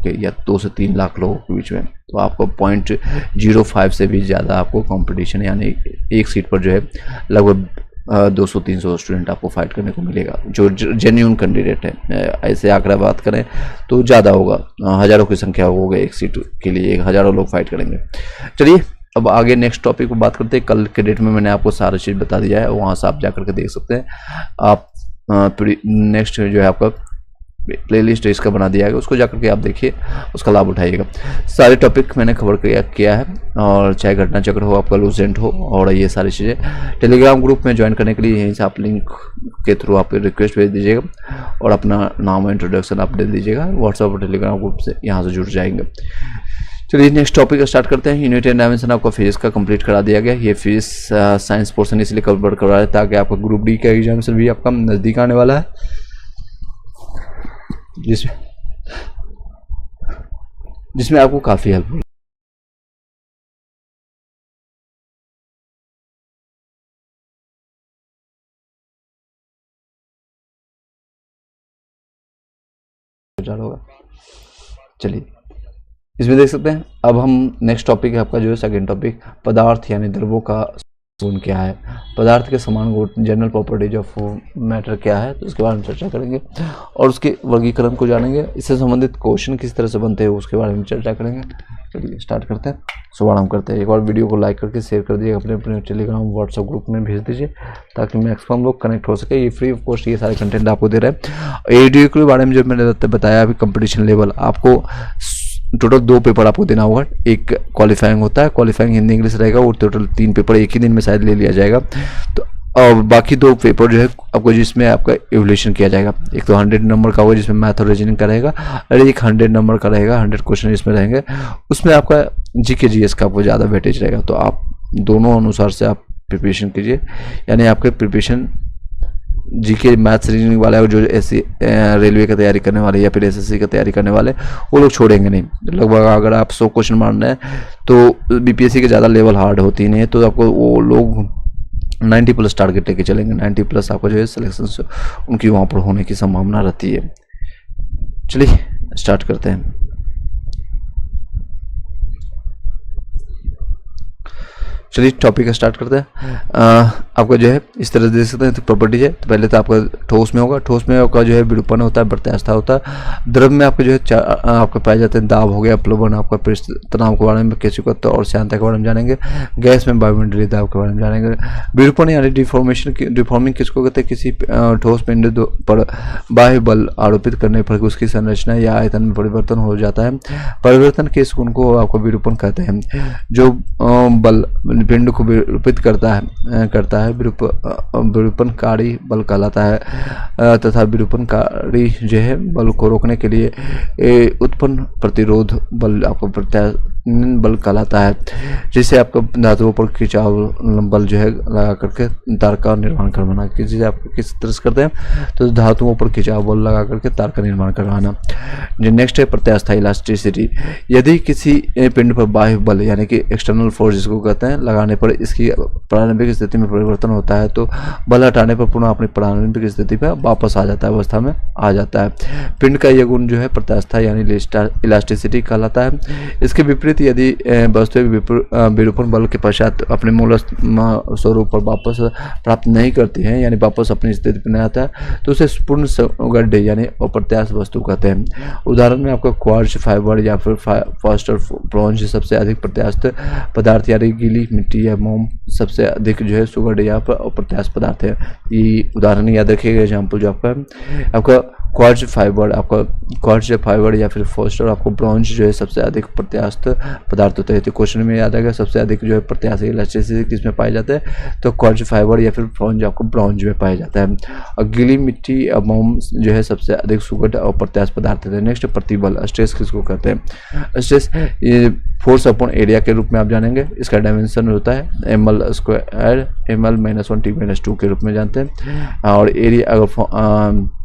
के या 2 से 3 लाख लोगों के बीच में, तो आपको 0.05 से भी ज़्यादा आपको कंपटीशन, यानी एक सीट पर जो है लगभग 200-300 स्टूडेंट आपको फाइट करने को मिलेगा जो जेन्युइन कैंडिडेट है। ऐसे आंकड़ा बात करें तो ज़्यादा होगा, हज़ारों की संख्या होगा, एक सीट के लिए हज़ारों लोग फाइट करेंगे। चलिए अब आगे नेक्स्ट टॉपिक पर बात करते हैं। कल के डेट में मैंने आपको सारा चीज़ बता दिया है, वहाँ से आप जा करके देख सकते हैं। आप नेक्स्ट जो है आपका प्लेलिस्ट इसका बना दिया है, उसको जाकर के आप देखिए, उसका लाभ उठाइएगा। सारे टॉपिक मैंने कवर किया है, और चाहे घटना चक्र हो, आपका लूसेंट हो, और ये सारी चीज़ें टेलीग्राम ग्रुप में ज्वाइन करने के लिए यहीं से आप लिंक के थ्रू आप रिक्वेस्ट भेज दीजिएगा और अपना नाम और इंट्रोडक्शन आप दे दीजिएगा। व्हाट्सएप और टेलीग्राम ग्रुप से यहाँ से जुड़ जाएंगे। चलिए नेक्स्ट टॉपिक स्टार्ट करते हैं। यूनिट एंड डायमेंशन आपका फिजिक्स का कंप्लीट करा दिया गया। ये फिजिक्स साइंस पोर्शन इसलिए कवर करवा रहा है ताकि आपका ग्रुप डी का एग्जामिनेशन भी आपका नज़दीक आने वाला है, जिसमें आपको काफ़ी हेल्पफुल होगा। चलिए इसमें देख सकते हैं। अब हम नेक्स्ट टॉपिक है आपका जो है सेकंड टॉपिक, पदार्थ यानी द्रव्यों का गुण क्या है, पदार्थ के समान गुण, जनरल प्रॉपर्टीज ऑफ मैटर क्या है, तो उसके बारे में चर्चा करेंगे और उसके वर्गीकरण को जानेंगे। इससे संबंधित क्वेश्चन किस तरह से बनते हैं उसके बारे में चर्चा करेंगे। चलिए स्टार्ट करते हैं, शुभारंभ करते हैं। एक और वीडियो को लाइक करके शेयर कर दीजिए, अपने अपने टेलीग्राम व्हाट्सएप ग्रुप में भेज दीजिए ताकि मैक्सिमम लोग कनेक्ट हो सके। ये फ्री ऑफ कॉस्ट ये सारे कंटेंट आपको दे रहे हैं। एडीयू के बारे में जो मैंने बताया अभी, कंपटीशन लेवल आपको टोटल 2 पेपर आपको देना होगा। एक क्वालिफाइंग होता है, क्वालिफाइंग हिंदी इंग्लिश रहेगा, और टोटल 3 पेपर एक ही दिन में शायद ले लिया जाएगा। तो और बाकी 2 पेपर जो है आपको जिसमें आपका इवोल्यूशन किया जाएगा। एक तो 100 नंबर का होगा जिसमें मैथ और रीजनिंग का रहेगा, और एक 100 नंबर का रहेगा, 100 क्वेश्चन इसमें रहेंगे, उसमें आपका जीके जीएस का आपको ज़्यादा वेटेज रहेगा। तो आप दोनों अनुसार से आप प्रिपरेशन कीजिए, यानी आपके प्रिपरेशन जीके मैथ्स रीजनिंग वाला है, जो ऐसी रेलवे का तैयारी करने वाले या फिर एसएससी का तैयारी करने वाले, वो लोग छोड़ेंगे नहीं। लगभग अगर आप 100 क्वेश्चन मारना है तो बीपीएससी के ज़्यादा लेवल हार्ड होती नहीं है, तो आपको वो लोग 90+ टारगेट लेके चलेंगे। 90+ आपका जो है सिलेक्शन उनकी वहाँ पर होने की संभावना रहती है। चलिए स्टार्ट करते हैं। चलिए टॉपिक स्टार्ट करते हैं। आपका जो है इस तरह से देख सकते हैं, तो प्रॉपर्टीज है। तो पहले तो आपका ठोस में होगा, ठोस में आपका जो है विरूपण होता है, प्रत्यास्था होता है। द्रव में आपके जो है आपका पाए जाते हैं दाब हो गया, प्लवन, आपका तनाव के बारे में, केशिकत्व और श्यानता के बारे में जानेंगे। गैस में वायुमंडलीय दाब के बारे में जानेंगे। विरूपण यानी डिफॉर्मिंग किसको कहते हैं, किसी ठोस पिंड पर बाह्य बल आरोपित करने पर उसकी संरचना या आयतन में परिवर्तन हो जाता है। परिवर्तन के इस गुण को आपको विरूपण कहते हैं। जो बल पिंड को विरूपित करता है विरूपणकारी बल कहलाता है, तथा विरूपणकारी जो है बल को रोकने के लिए उत्पन्न प्रतिरोध बल आपको प्रत्यानयन बल कहलाता है। जिससे आपका धातुओं पर खिंचाव बल जो है लगा करके तार का निर्माण करवाना। जिसे आप किस तरह से करते हैं, तो धातुओं पर खिंचाव बल लगा करके तार का निर्माण करवाना। जो नेक्स्ट है प्रत्यास्था इलास्टिसिटी। यदि किसी पिंड पर बाह्य बल यानी कि एक्सटर्नल फोर्स जिसको कहते हैं लगाने पर इसकी प्रारंभिक स्थिति में परिवर्तन होता है, तो बल हटाने पर पुनः अपनी प्रारंभिक स्थिति पर वापस आ जाता है, अवस्था में आ जाता है। पिंड का यह गुण जो है प्रत्यास्था यानी इलास्टिसिटी कहलाता है। इसके विपरीत यदि वास्तविक विरूपण बल के पश्चात अपने मूल स्वरूप पर वापस प्राप्त नहीं करती है, यानी वापस अपनी स्थिति पर नहीं आता है, तो उसे पूर्ण गड्ढे यानी अप्रत्यास्थ वस्तु कहते हैं। उदाहरण में आपका क्वार्ट्ज फाइबर या फिर फास्ट और ब्रॉन्ज सबसे अधिक प्रत्यास्थ पदार्थ, यानी गीली मिट्टी या मोम सबसे अधिक जो है सुगढ़ या अप्रत्यास्थ पदार्थ है। ये उदाहरण याद रखिएगा। एग्जाम्पल जो आपका क्वार्ट्ज फाइबर या फिर फास्ट और आपको ब्रॉन्ज जो है सबसे अधिक प्रत्यास्थ पदार्थ होते हैं। तो क्वेश्चन में याद आएगा सबसे अधिक जो है प्रत्यास्थ इलास्टिसिटी किस में पाया जाता है, तो क्वार्ट्ज फाइबर या फिर ब्रॉन्ज आपको ब्रॉन्ज में पाया जाता है। और गीली मिट्टी और मोम जो है सबसे अधिक सुगढ़ और प्रत्यास्थ पदार्थ है। नेक्स्ट प्रतिबल, स्ट्रेस किसको कहते हैं। स्ट्रेस ये फोर्स अपॉन एरिया के रूप में आप जानेंगे। इसका डायमेंशन होता है ml² ml-1 t-2 के रूप में जानते हैं। और एरिया अगर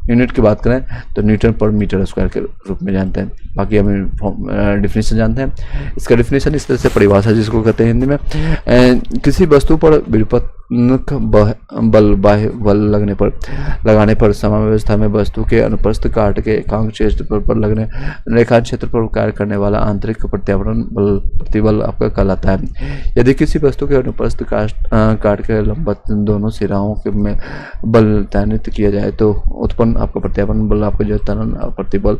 यूनिट की बात करें तो न्यूटन पर मीटर स्क्वायर के रूप में जानते हैं। बाकी हम डिफिनीशन जानते हैं। इसका डिफिनीशन इस तरह से परिभाषा जिसको कहते हैं हिंदी में, किसी वस्तु पर विरूपत्मक बल बाह्य बल लगाने पर समाव्यवस्था में वस्तु के अनुप्रस्थ काट के एकांक क्षेत्र पर लगने रेखा क्षेत्र पर कार्य करने वाला आंतरिक प्रत्यावर्तन बल प्रतिबल आपका कहलाता है। यदि किसी वस्तु के अनुप्रस्थ काट के लंबवत दोनों सिराओं में बल तैनात किया जाए तो उत्पन्न आपका प्रत्यावर्तन बल आपका जो त्वरण प्रतिबल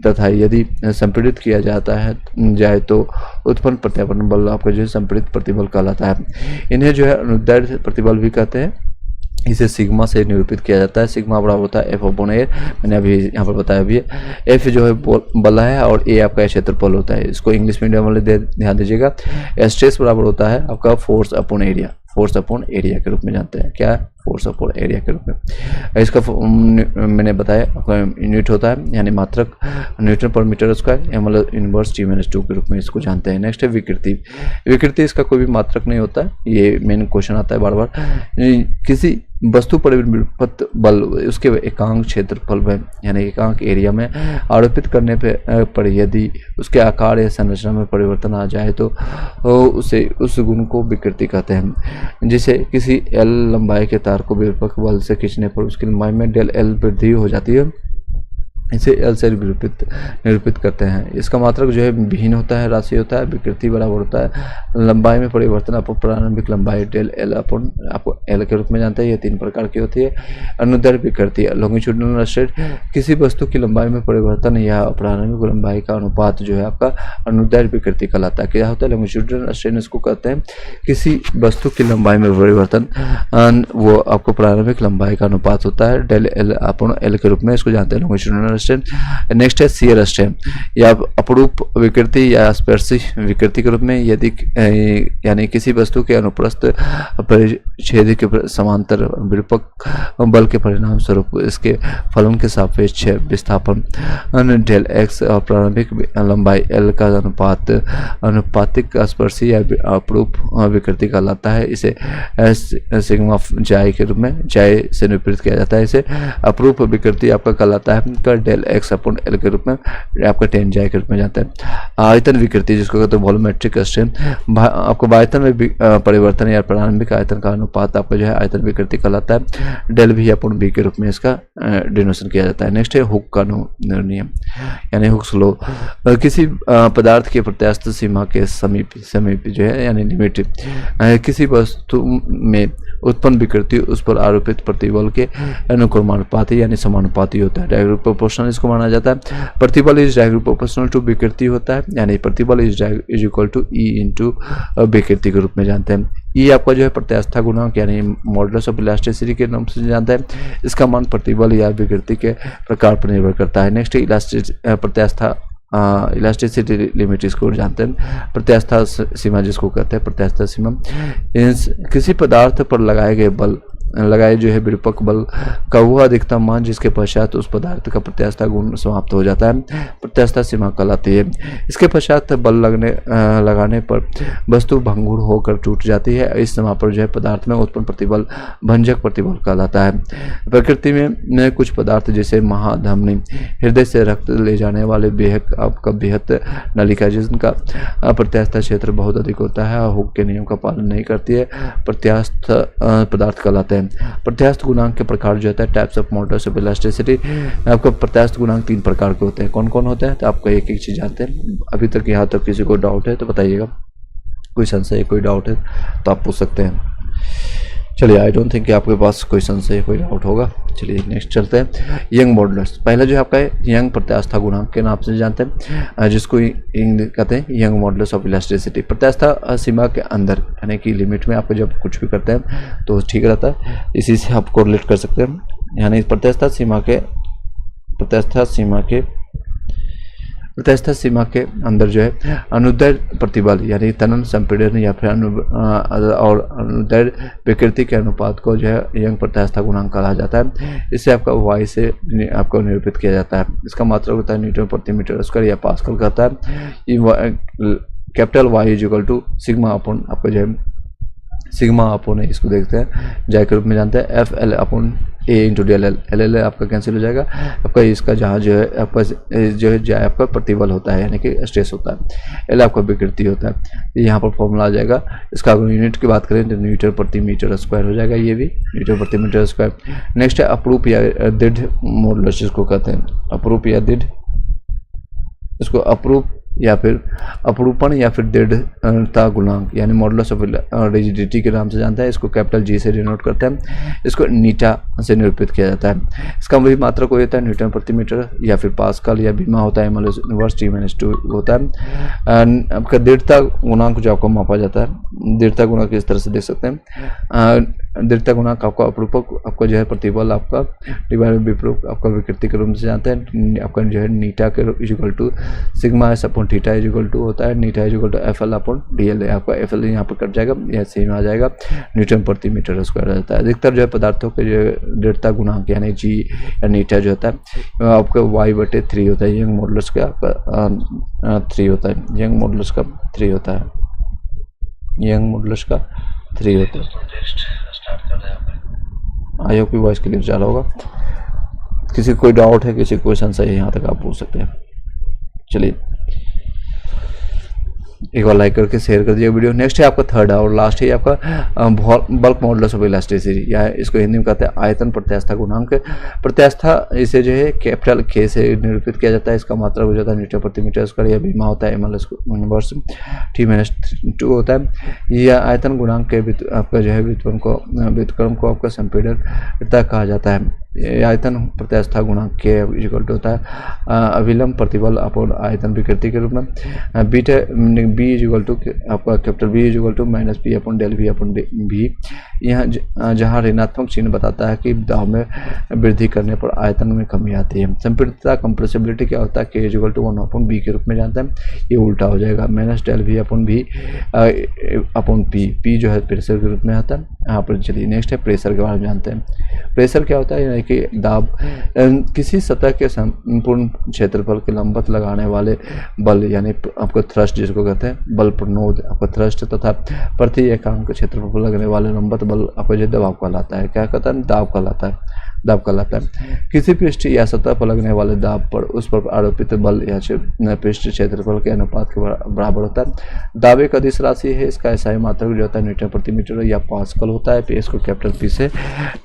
तथा यदि संपीड़ित किया जाए तो उत्पन्न प्रत्यावर्तन बल आपका जो संपीड़ित प्रतिबल कहलाता है। इन्हें जो है अनुदैर्ध्य प्रतिबल भी कहते हैं। इसे सिग्मा से निरूपित किया जाता है। सिग्मा बराबर होता है F/A। मैंने अभी यहाँ पर बताया भी है। F जो है बल है और A आपका क्षेत्रफल होता है। इसको इंग्लिश मीडियम वाले ध्यान दीजिएगा। स्ट्रेस बराबर होता है आपका force upon area, force upon area के रूप में जानते हैं। क्या है? फोर्स अपॉन एरिया के रूप में। इसका मैंने बताया आपका यूनिट होता है यानी मात्रक न्यूटन पर मीटर स्क्वायर या मतलब इनवर्स T-2 के रूप में इसको जानते हैं। नेक्स्ट है विकृति। विकृति इसका कोई भी मात्रक नहीं होता है। ये मेन क्वेश्चन आता है बार बार। किसी वस्तु पर विरूपत्त बल उसके एकांक क्षेत्रफल में यानी एकांक एरिया में आरोपित करने पर यदि उसके आकार या संरचना में परिवर्तन आ जाए तो उसे उस गुण को विकृति कहते हैं। जैसे किसी L लंबाई के तार को विरूपक बल से खींचने पर उसकी लंबाई में डेल L वृद्धि हो जाती है। इसे L से निरूपित करते हैं। इसका मात्रक जो है भिन्न होता है, राशि होता है। विकृति बराबर होता है लंबाई में परिवर्तन अपन प्रारंभिक लंबाई डेल L अपन आपको L के रूप में जानते हैं। ये 3 प्रकार की होती है। अनुदैर्ध्य विकृति लॉन्गिट्यूडिनल स्ट्रेट, किसी वस्तु की लंबाई में परिवर्तन या प्रारंभिक लंबाई का अनुपात जो है आपका अनुदैर्ध्य विकृति कहलाता है। क्या होता है? लॉन्गिट्यूडिनल स्ट्रेट इसको कहते हैं किसी वस्तु की लंबाई में परिवर्तन वो आपको प्रारंभिक लंबाई का अनुपात होता है डेल L अपन L के रूप में इसको जानते हैं लॉन्गिट्यूडिनल स्ट्रेन। नेक्स्ट है शियर स्ट्रेन या अपरूप विकृति या स्पर्शी विकृति के रूप में। यदि यानी किसी वस्तु के अनुप्रस्थ परिच्छेद के समांतर विरूपक बल के परिणाम स्वरूप इसके फलन के सापेक्ष विस्थापन डेल x और प्रारंभिक लंबाई L का अनुपातिक स्पर्शी या अपरूप विकृति कहलाता है। इसे सिग्मा जाय के रूप में जाय से निरूपित किया जाता है। इसे अपरूप विकृति आपका कहलाता है डेल x अपॉन L के रूप में आपका टेन जाय के रूप में जानते हैं। आयतन विकृति जिसको कहते हैं वॉल्यूमेट्रिक स्ट्रेन, आपको आयतन में परिवर्तन या प्रारंभिक आयतन का अनुपात आपका जो है आयतन विकृति कहलाता है। डेल V अपॉन B के रूप में इसका डिनोशन किया जाता है। नेक्स्ट है हुक का नियम यानी हुक्स लॉ। किसी पदार्थ के प्रत्यास्थ सीमा के समीप जो है यानी लिमिट किसी वस्तु में उत्पन्न विकृति उस पर आरोपित प्रतिबल के अनुक्रमानुपाती यानी समानुपाती होता है। डायरेक्ट प्रोपोर्शनल इसको माना जाता है। प्रतिबल इज डायरेक्ट प्रोपोर्शनल टू विकृति होता है यानी प्रतिबल is equal to E into विकृति के रूप में जानते हैं। ये आपका जो है प्रत्यास्था गुणांक यानी मॉडुलस ऑफ इलास्टिसिटी के नाम से जानते हैं। इसका मान प्रतिबल या विकृति के प्रकार पर निर्भर करता है। नेक्स्ट प्रत्यास्था इलास्टिसिटी लिमिट इसको जानते हैं। प्रत्यास्था सीमा जिसको कहते हैं प्रत्यास्था सीमा किसी पदार्थ पर लगाए जो है विरूपक बल का वह अधिकतम मान जिसके पश्चात उस पदार्थ का प्रत्यास्था गुण समाप्त हो जाता है प्रत्यास्था सीमा कहलाती है। इसके पश्चात बल लगाने पर वस्तु भंगुर होकर टूट जाती है। इस सीमा पर जो है पदार्थ में उत्पन्न प्रतिबल भंजक प्रतिबल कहलाता है। प्रकृति में कुछ पदार्थ जैसे महाधमनी हृदय से रक्त ले जाने वाले बेहद नलिका जिनका प्रत्यास्था क्षेत्र बहुत अधिक होता है और हुक के नियम का पालन नहीं करती है प्रत्यास्थ पदार्थ कहलाते हैं। प्रत्यास्थ गुणांक के प्रकार जो होता है types of modulus of elasticity. आपका प्रत्यास्थ गुणांक 3 प्रकार के होते हैं। कौन कौन होते हैं तो आपको एक एक चीज जानते हैं। अभी तक यहाँ तक किसी को डाउट है तो बताइएगा, कोई संशय कोई डाउट है तो आप पूछ सकते हैं। चलिए आई डोंट थिंक कि आपके पास कोई संशय कोई डाउट होगा। चलिए नेक्स्ट चलते हैं। यंग मॉडुलस पहला जो है आपका यंग प्रत्यास्था गुणांक के नाम से जानते हैं जिसको कहते हैं यंग मॉडुलस ऑफ इलास्टिसिटी। प्रत्यास्था सीमा के अंदर यानी कि लिमिट में आपको जब कुछ भी करते हैं तो ठीक रहता है, इसी से आप कोरिलेट कर सकते हैं। यानी प्रत्यास्था सीमा के अंदर जो है अनुदैर्ध्य प्रतिबल यानी तनन संपीड़न या फिर और अनुदैर्ध्य विकृति के अनुपात को जो है यंग प्रत्यास्था गुणांक कहा जाता है। इससे आपका Y से आपको निरूपित किया जाता है। इसका मात्रक होता है न्यूटन प्रति मीटर स्क्वायर या पास्कल कहता है। Capital Y is equal to sigma upon आपको जो है सिग्मा अपॉन इसको देखते हैं जाय के रूप में जानते हैं FL upon A into D L L, L L आपका कैंसिल हो जाएगा, आपका इसका जहाँ जो है आपका जो है आपका प्रतिबल होता है यानी कि स्ट्रेस होता है, एल आपका विकृति होता है। यहाँ पर फॉर्मूला आ जाएगा। इसका अगर यूनिट की बात करें तो न्यूटन प्रति मीटर स्क्वायर हो जाएगा, ये भी न्यूटन प्रति मीटर स्क्वायर। नेक्स्ट है अपरूप या दृढ़ मॉडुलस, जिसको कहते हैं अपरूप या दृढ़, इसको अपरूप या फिर अपरूपण या फिर दृढ़ता गुणांक यानी मॉडुलस ऑफ रिजिडिटी के नाम से जानता है। इसको कैपिटल जी से डिनोट करते हैं। इसको नीटा से निरूपित किया जाता है। इसका वही मात्रक हो जाता है न्यूटन प्रति मीटर या फिर पास्कल या बीमा होता है इनवर्स T-2 होता है। आपका दृढ़ता गुणांक जो आपको मापा जाता है, दृढ़ता गुणांक इस तरह से देख सकते हैं। दृढ़ता गुणांक आपका अपरूपक आपका जो है प्रतिबल आपका डिवाइड विपरूप आपका विकृति के रूप में जानते हैं। आपका जो है नीटा के equal to sigma S upon theta equal to होता है, नीटा equal to F L upon D L. आपका एफ एल यहाँ पर कट जाएगा, यह सेम आ जाएगा, न्यूटन प्रति मीटर स्क्वायर रहता है। अधिकतर जो है पदार्थों के जो दृढ़ता गुणांक यानी जी या नीटा जो होता है आपका y/3 होता है। यंग मॉडुलस का आपका 3 होता है, यंग मॉडुलस का 3 होता है, यंग मॉडुलस का 3 होता है। आई होप की वॉइस क्लियर जा रहा होगा। किसी को कोई डाउट है, किसी को कोई संशय है, यहाँ तक आप पूछ सकते हैं। चलिए एक बार लाइक करके शेयर कर दीजिए वीडियो। नेक्स्ट है आपका थर्ड और लास्ट है आपका बल्क मॉडुलस ऑफ इलास्टिसिटी, या इसको हिंदी में कहते हैं आयतन प्रत्यास्था गुणांक। प्रत्यास्था इसे जो है कैपिटल के से निरूपित किया जाता है। इसका मात्रक हो जाता है न्यूटन प्रति मीटर स्क्वायर या बीमा होता है इनवर्स T-2 होता है। यह आयतन गुणांक के आपका जो है व्युत्क्रम को आपका संपीड़ितता कहा जाता है। आयतन प्रत्यास्था गुणांक के इक्वल टू होता है अभिलंब प्रतिबल अपॉन आयतन विकृति के रूप में। बीटा बी इक्वल टू आपका capital B equal to minus P upon del V upon भी। यहाँ जहाँ ऋणात्मक चिन्ह बताता है कि दाब में वृद्धि करने पर आयतन में कमी आती है। संपीड़ितता कंप्रेसिबिलिटी क्या होता है, के इक्वल टू 1 अपॉन बी के रूप में जानते हैं। ये उल्टा हो जाएगा, माइनस डेल वी अपॉन भी अपॉन पी, पी जो है प्रेशर के रूप में आता है यहाँ पर। चलिए नेक्स्ट है प्रेशर के बारे में जानते हैं। प्रेशर क्या होता है, कि दाब किसी सतह के संपूर्ण क्षेत्रफल के लंबवत लगाने वाले बल यानी आपको थ्रस्ट जिसको कहते हैं, बल प्रणोद आपका थ्रस्ट तथा प्रति एकांक क्षेत्रफल पर लगने वाले लंबवत बल आपको जो दबाव कहलाता है। क्या कहता है, दाब कहलाता है, दाब कहलाता है। किसी पृष्ठ या सतह पर लगने वाले दाब पर उस पर आरोपित बल या पृष्ठ क्षेत्रफल के अनुपात के बराबर होता है। दाब एक अदिश राशि है। इसका एसआई मात्रक जो होता है न्यूटन प्रति मीटर या पास्कल होता है। इसको कैपिटल पी से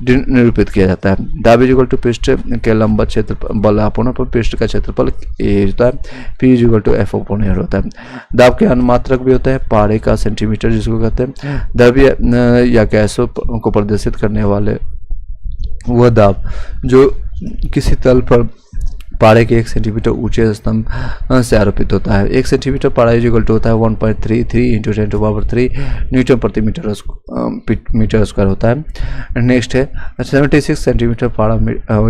निरूपित किया जाता है। दाब इक्वल टू पृष्ठ के लंबवत क्षेत्र बल अपॉन पर पृष्ठ का क्षेत्रफल ए होता है। P equal to F upon A होता है। दाब के अनुमात्रक भी होता है पारे का सेंटीमीटर जिसको कहते हैं। द्रव्य या गैसों को प्रदर्शित करने वाले वह दाब जो किसी तल पर पारे के 1 सेंटीमीटर ऊंचे स्तंभ से आरोपित होता है। 1 सेंटीमीटर पारा इक्वल टू होता है 1.33 इंटू 10⁻³ न्यूटन प्रति मीटर स्क्वायर होता है। नेक्स्ट है 76 सेंटीमीटर पारा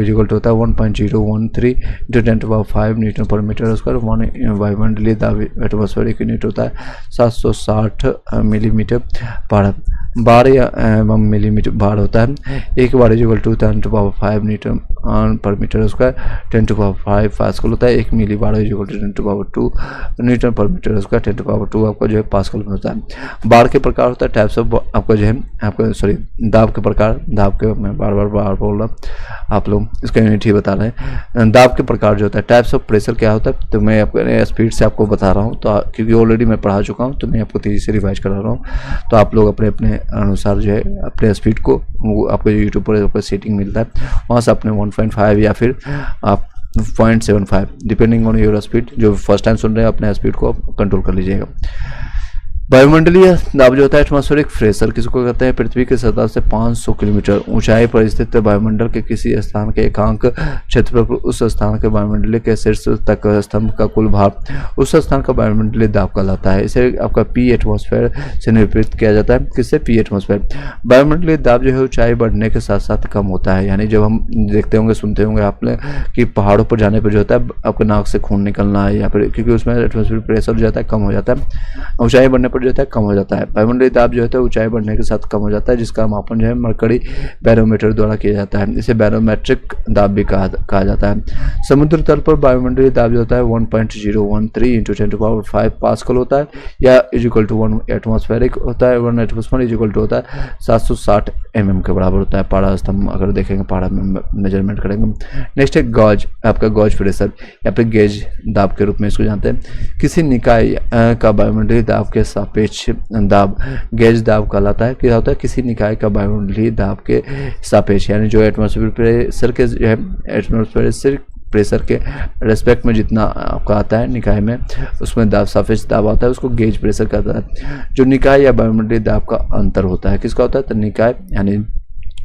इक्वल टू होता है 1.013 इंटू 10⁵ न्यूटन पर मीटर स्क्वायर। वायुमंडलीय दाब एटमॉस्फेरिक यूनिट होता है 760 मिलीमीटर पारा। बार एवं मिलीमीटर बार होता है। 1 बार इक्वल टू 10⁵ न्यूटन पर मीटर स्क्वायर। 10⁵ पास्कल होता है। 1 मिली बार इक्वल टू 10⁻² न्यूटन पर मीटर स्क्वायर। 10⁻² आपका जो है पास्कल में होता है। बार के प्रकार होता है टाइप्स ऑफ आपका जो है आपका दाब के प्रकार, दाब के मैं बार बोल रहा, आप लोग इसका यूनिट ही बता रहे हैं। दाब के प्रकार जो होता है टाइप्स ऑफ प्रेशर क्या होता है, तो मैं अपने स्पीड से आपको बता रहा हूँ, तो क्योंकि ऑलरेडी मैं पढ़ा चुका हूँ तो मैं आपको तेजी से रिवाइज करा रहा हूँ। तो आप लोग अपने अपने अनुसार जो है अपने स्पीड को आपको यूट्यूब पर आपको सेटिंग मिलता है, वहाँ से अपने 1.5 या फिर आप 0.75 डिपेंडिंग ऑन योर स्पीड, जो फर्स्ट टाइम सुन रहे हैं अपने स्पीड को कंट्रोल कर लीजिएगा। वायुमंडलीय दाब जो होता है एटमॉस्फेरिक प्रेशर किसको कहते हैं, पृथ्वी की सतह से 500 किलोमीटर ऊंचाई पर स्थित वायुमंडल के किसी स्थान के एकांक क्षेत्र पर उस स्थान के वायुमंडलीय के शीर्ष तक स्तंभ का कुल भार उस स्थान का वायुमंडलीय दाब कहलाता है। इसे आपका पी एटमॉस्फेयर से निरूपित किया जाता है। किससे, पी एटमॉस्फेयर। वायुमंडलीय दाब जो है ऊंचाई बढ़ने के साथ साथ कम होता है, यानी जब हम देखते होंगे सुनते होंगे आपने कि पहाड़ों पर जाने पर जो होता है आपके नाक से खून निकलना है या फिर क्योंकि उसमें एटमॉस्फेरिक प्रेशर जो होता है कम हो जाता है। ऊंचाई बढ़ने पर जो है कम हो जाता है। वायुमंडलीय दाब जो है ऊंचाई बढ़ने के साथ कम हो जाता है, जिसका मापन जो है मरकरी बैरोमीटर द्वारा किया जाता है। इसे बैरोमेट्रिक दाब भी कहा जाता है। समुद्र तल पर वायुमंडलीय दाब जो होता है 1.013 × 10⁵ पास्कल होता है, या इक्वल टू 1 एटमॉस्फेरिक होता है। 1 एटमॉस्फेयर इक्वल टू होता है 760 mm के बराबर होता है। पारा स्तंभ अगर देखेंगे, पारा में मेजरमेंट करेंगे। नेक्स्ट है गॉज, आपका गॉज प्रेशर या फिर गेज दाब के रूप में इसको जानते हैं। किसी निकाय का वायुमंडलीय दाब के सापेक्ष दाब गेज दाब कहलाता है। क्या होता है? किसी निकाय का वायुमंडलीय दाब के सापेक्ष, यानी जो एटमॉस्फेयर प्रेशर के जो है एटमॉस्फेरिक प्रेशर के रेस्पेक्ट में जितना आपका आता है निकाय में, उसमें दाब सापेक्ष दाब आता है, उसको गेज प्रेशर कहता है। जो निकाय या वायुमंडलीय दाब का अंतर होता है, किसका होता है? तो निकाय यानी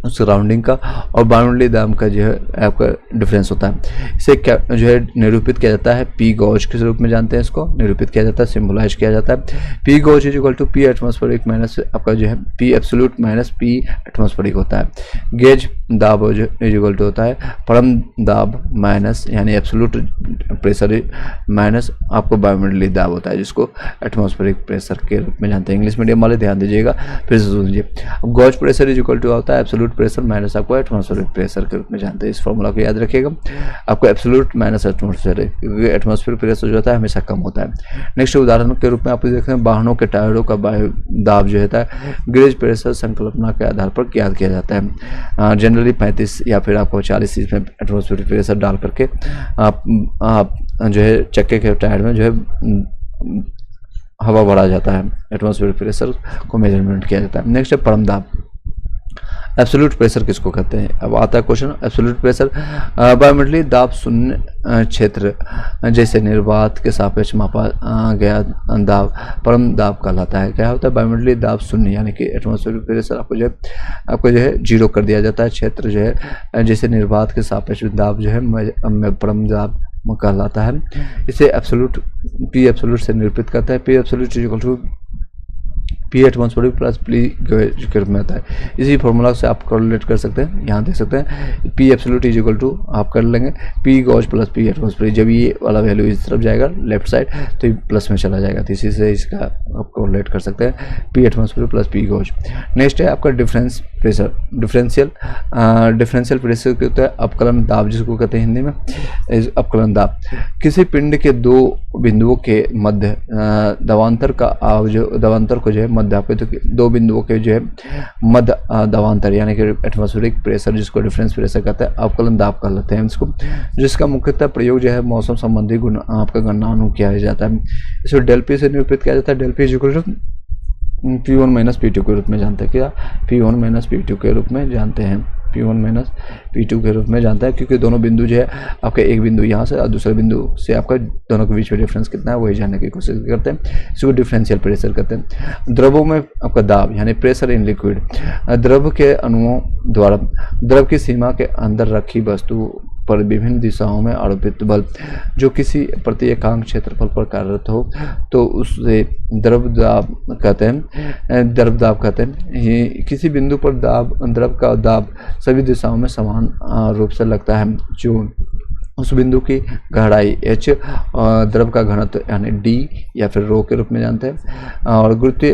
सराउंडिंग का और वायुमंडलीय दाब का जो है आपका डिफरेंस होता है। इसे क्या जो है निरूपित किया जाता है पी गॉज के रूप में जानते हैं। इसको निरूपित किया जाता है, सिंबलाइज किया जाता है। P gauge is equal to P atmospheric minus आपका जो है P absolute minus P atmospheric होता है। गेज दाब इज इक्वल टू होता है परम दाब माइनस यानी एब्सोल्यूट प्रेशर माइनस आपको वायुमंडलीय दाब होता है, जिसको एटमॉस्फेरिक प्रेशर के रूप में जानते हैं। इंग्लिश मीडियम वाले ध्यान दीजिएगा, फिर से सुनिए। Gauge pressure is equal to होता है एब्सोल्यूट प्रेशर माइनस आपको एटमॉस्फेरिक प्रेशर के रूप में जानते हैं। इस फॉर्मूला को याद रखिएगा, आपको एब्सोल्यूट माइनस एटमॉस्फेरिक, क्योंकि एटमॉस्फेरिक प्रेशर जो होता है हमेशा कम होता है। नेक्स्ट उदाहरण के रूप में आप देखते हैं वाहनों के टायरों का वायु दाब जो होता है गेज प्रेशर संकल्पना के आधार पर ज्ञात किया जाता है। जनरली 35 या फिर आपको 40 इसमें एटमॉस्फेरिक प्रेशर डाल करके आप जो है चक्के के टायर में जो है हवा भरा जाता है, एटमॉस्फेरिक प्रेशर को मेजरमेंट किया जाता है। नेक्स्ट है परम दाब। एब्सोल्यूट प्रेशर किसको कहते हैं? अब आता है क्वेश्चन। एब्सोल्यूट प्रेशर वायुमंडलीय दाब शून्य क्षेत्र जैसे निर्वात के सापेक्ष मापा गया दाब परम दाब कहलाता है। क्या होता है? वायुमंडलीय दाब शून्य यानी कि एटमॉस्फेरिक प्रेशर आपको जो है जीरो कर दिया जाता है। क्षेत्र जो है जैसे निर्वात के सापेक्ष दाब जो है परम दाब कहलाता है। इसे एब्सोल्यूट पी एब्सोल्यूट से निरूपित करता है। P absolute equal to P atmospheric plus P gauge के रूप में आता है। इसी फॉर्मूला से आप कोरिलेट कर सकते हैं। यहाँ देख सकते हैं P absolute is equal to आप कर लेंगे P gauge plus P atmospheric. जब ये वाला वैल्यू इस तरफ जाएगा लेफ्ट साइड तो ये प्लस में चला जाएगा, तो इसी से इसका आप कोरिलेट कर सकते हैं P atmospheric plus P gauge. Next है आपका डिफरेंस प्रेशर। डिफरेंशियल प्रेशर क्या होता है? अपकलन दाब जिसको कहते हैं हिंदी में, अपकलन दाब। किसी पिंड के दो बिंदुओं के मध्य दवांतर का दवांतर को जो है मध्य आपके तो दो बिंदुओं के जो है मध्य दवांतर यानी कि एटमॉस्फेरिक प्रेशर जिसको डिफरेंस प्रेशर कहते हैं, अपकलन दाब कहलाते हैं इसको, जिसका मुख्यतः प्रयोग जो है मौसम संबंधी गुण आपका गणना किया जाता है। इसको डेल पी से निरूपित किया जाता है। Del P is equal to P1 minus P2 के रूप में जानते हैं। क्या? P1 माइनस P2 के रूप में जानते हैं। P1 माइनस P2 के रूप में जानते हैं, क्योंकि दोनों बिंदु जो है आपका एक बिंदु यहाँ से और दूसरे बिंदु से आपका दोनों के बीच में डिफरेंस कितना है वही जानने की कोशिश करते हैं। इसको डिफरेंशियल प्रेशर कहते हैं। द्रवों में आपका दाब यानी प्रेशर इन लिक्विड, द्रव के अणुओं द्वारा द्रव की सीमा के अंदर रखी वस्तु पर विभिन्न दिशाओं में आरोपित बल जो किसी प्रत्येकांक क्षेत्रफल पर कार्यरत हो तो उसे द्रव दाब कहते हैं। द्रव दाब कहते हैं। किसी बिंदु पर द्रव का दाब सभी दिशाओं में समान रूप से लगता है जो उस बिंदु की गहराई h और द्रव का घनत्व यानी d या फिर रो के रूप में जानते हैं, और गुरुत्वीय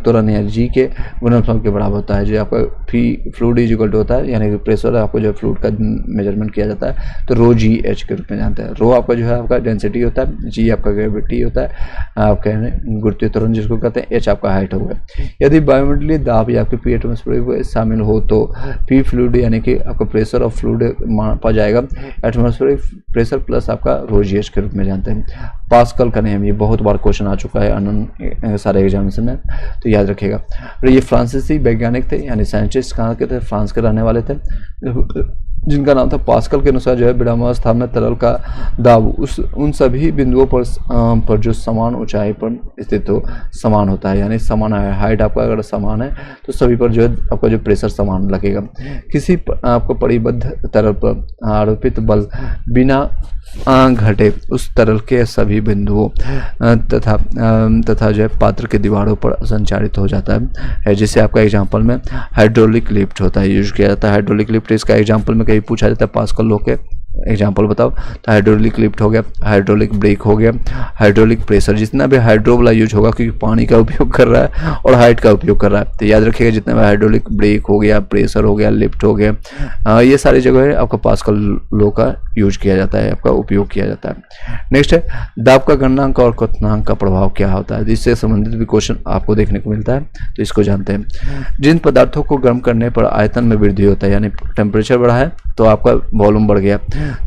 त्वरण या g के गुणनफल के बराबर होता है। जो आपका फ्लूइड इज इक्वल टू होता है यानी कि प्रेशर आपको जो फ्लूइड का मेजरमेंट किया जाता है तो रो जी एच के रूप में जानते हैं। रो आपका जो है आपका डेंसिटी होता है, जी आपका ग्रेविटी होता है, आपका गुरुत्वीय त्वरण जिसको कहते हैं, एच आपका हाइट होगा। यदि वायुमंडलीय दाब या फिर पी एटमॉस्फेरिक शामिल हो तो पी फ्लूइड यानी कि आपका प्रेशर ऑफ फ्लूइड मापा जाएगा एटमॉस्फेरिक प्रेशर प्लस आपका रो जी एच के रूप में जानते हैं। पास्कल का नियम, ये बहुत बार क्वेश्चन आ चुका है सारे एग्जामिनेशन में, तो याद रखिएगा। और ये फ्रांसीसी वैज्ञानिक थे यानी साइंटिस्ट कहाँ के थे? फ्रांस के रहने वाले थे, जिनका नाम था पास्कल के अनुसार जो है विरामावस्था में तरल का दाब उन सभी बिंदुओं पर जो समान ऊंचाई पर स्थित हो समान होता है, यानी समान है। हाइट आपका अगर समान है तो सभी पर जो है आपका जो प्रेशर समान लगेगा। किसी आपको परिबद्ध तरल पर आरोपित बल बिना घटे उस तरल के सभी बिंदुओं तथा जो है पात्र के दीवारों पर संचारित हो जाता है। जैसे आपका एग्जांपल में हाइड्रोलिक लिफ्ट होता है, यूज किया जाता है हाइड्रोलिक लिफ्ट। इसका एग्जांपल में कहीं पूछा जाता है पास्कल लॉ के एग्जाम्पल बताओ। तो हाइड्रोलिक लिफ्ट हो गया, हाइड्रोलिक ब्रेक हो गया, हाइड्रोलिक प्रेशर, जितना भी हाइड्रो वाला यूज होगा क्योंकि पानी का उपयोग कर रहा है और हाइट का उपयोग कर रहा है, तो याद रखिएगा जितना भी हाइड्रोलिक ब्रेक हो गया, प्रेशर हो गया, लिफ्ट हो गया, ये सारी जगह आपका पास्कल लॉ का यूज किया जाता है, आपका उपयोग किया जाता है। नेक्स्ट है दाब का गणनांक और क्वथनांक का प्रभाव क्या होता है। इससे संबंधित भी क्वेश्चन आपको देखने को मिलता है, तो इसको जानते हैं। जिन पदार्थों को गर्म करने पर आयतन में वृद्धि होता है, यानी टेम्परेचर बढ़ा है तो आपका वॉल्यूम बढ़ गया,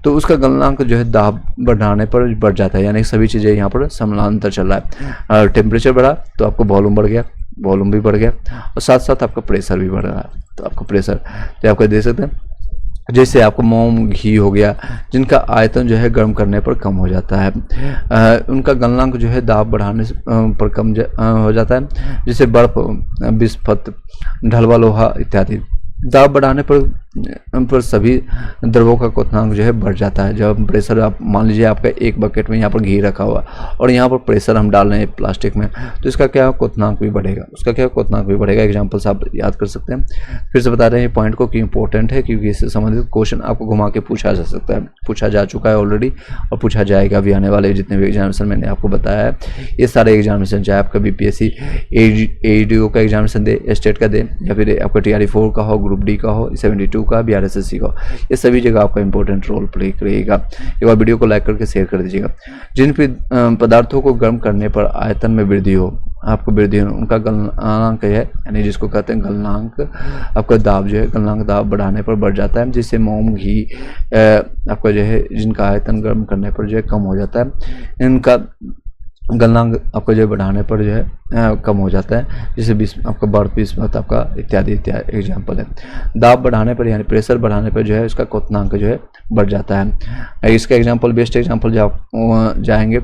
तो उसका गलनांक जो है दाब बढ़ाने पर बढ़ जाता है, यानी सभी चीज़ें यहाँ पर समानांतर चल रहा है। टेम्परेचर बढ़ा तो आपको वॉल्यूम बढ़ गया, वॉल्यूम भी बढ़ गया, और साथ साथ आपका प्रेशर भी बढ़ रहा है, तो आपका प्रेशर तो आपका देख सकते हैं। जैसे आपको मोम, घी हो गया, जिनका आयतन जो है गर्म करने पर कम हो जाता है, उनका गलनांक जो है दाब बढ़ाने पर कम हो जाता है। जैसे बर्फ, बिस्फत, ढलवा लोहा इत्यादि। दाब बढ़ाने पर सभी द्रवों का क्वथनांक जो है बढ़ जाता है। जब प्रेशर, आप मान लीजिए आपका एक बकेट में यहाँ पर घी रखा हुआ और यहाँ पर प्रेशर हम डाल रहे हैं प्लास्टिक में, तो इसका क्या क्वथनांक भी बढ़ेगा, उसका क्या क्वथनांक भी बढ़ेगा। एग्जाम्पल्स आप याद कर सकते हैं। फिर से बता रहे हैं पॉइंट को कि इंपॉर्टेंट है, क्योंकि इससे संबंधित क्वेश्चन आपको घुमा के पूछा जा सकता है, पूछा जा चुका है ऑलरेडी और पूछा जाएगा भी आने वाले जितने भी एग्जामिनेशन मैंने आपको बताया है। ये सारे एग्जामिनेशन, चाहे आपका BPSC AEDO का एग्जामिनेशन दे, स्टेट का दे, या फिर आपका TRE4 का हो, ग्रुप D का हो, 72 का, BRSSC का, ये सभी जगह आपका इंपॉर्टेंट रोल प्ले करेगा। एक बार वीडियो को लाइक करके शेयर कर दीजिएगा। जिन पदार्थों को गर्म करने पर आयतन में वृद्धि हो, आपको वृद्धि हो, उनका गलनांक है, यानी जिसको कहते हैं गलनांक, आपका दाब जो है गलनांक दाब बढ़ाने पर बढ़ जाता है। जिससे मोम, घी आपका जो है जिनका आयतन गर्म करने पर जो है कम हो जाता है, इनका गलनांक आपको जो है बढ़ाने पर जो है कम हो जाता है। जैसे आपका बर्फ, बिस्मत आपका इत्यादि इत्यादि एग्जाम्पल है। दाब बढ़ाने पर यानी प्रेशर बढ़ाने पर जो है इसका क्वथनांक जो है बढ़ जाता है। इसका एग्जाम्पल, बेस्ट एग्जाम्पल जो आप जाएंगे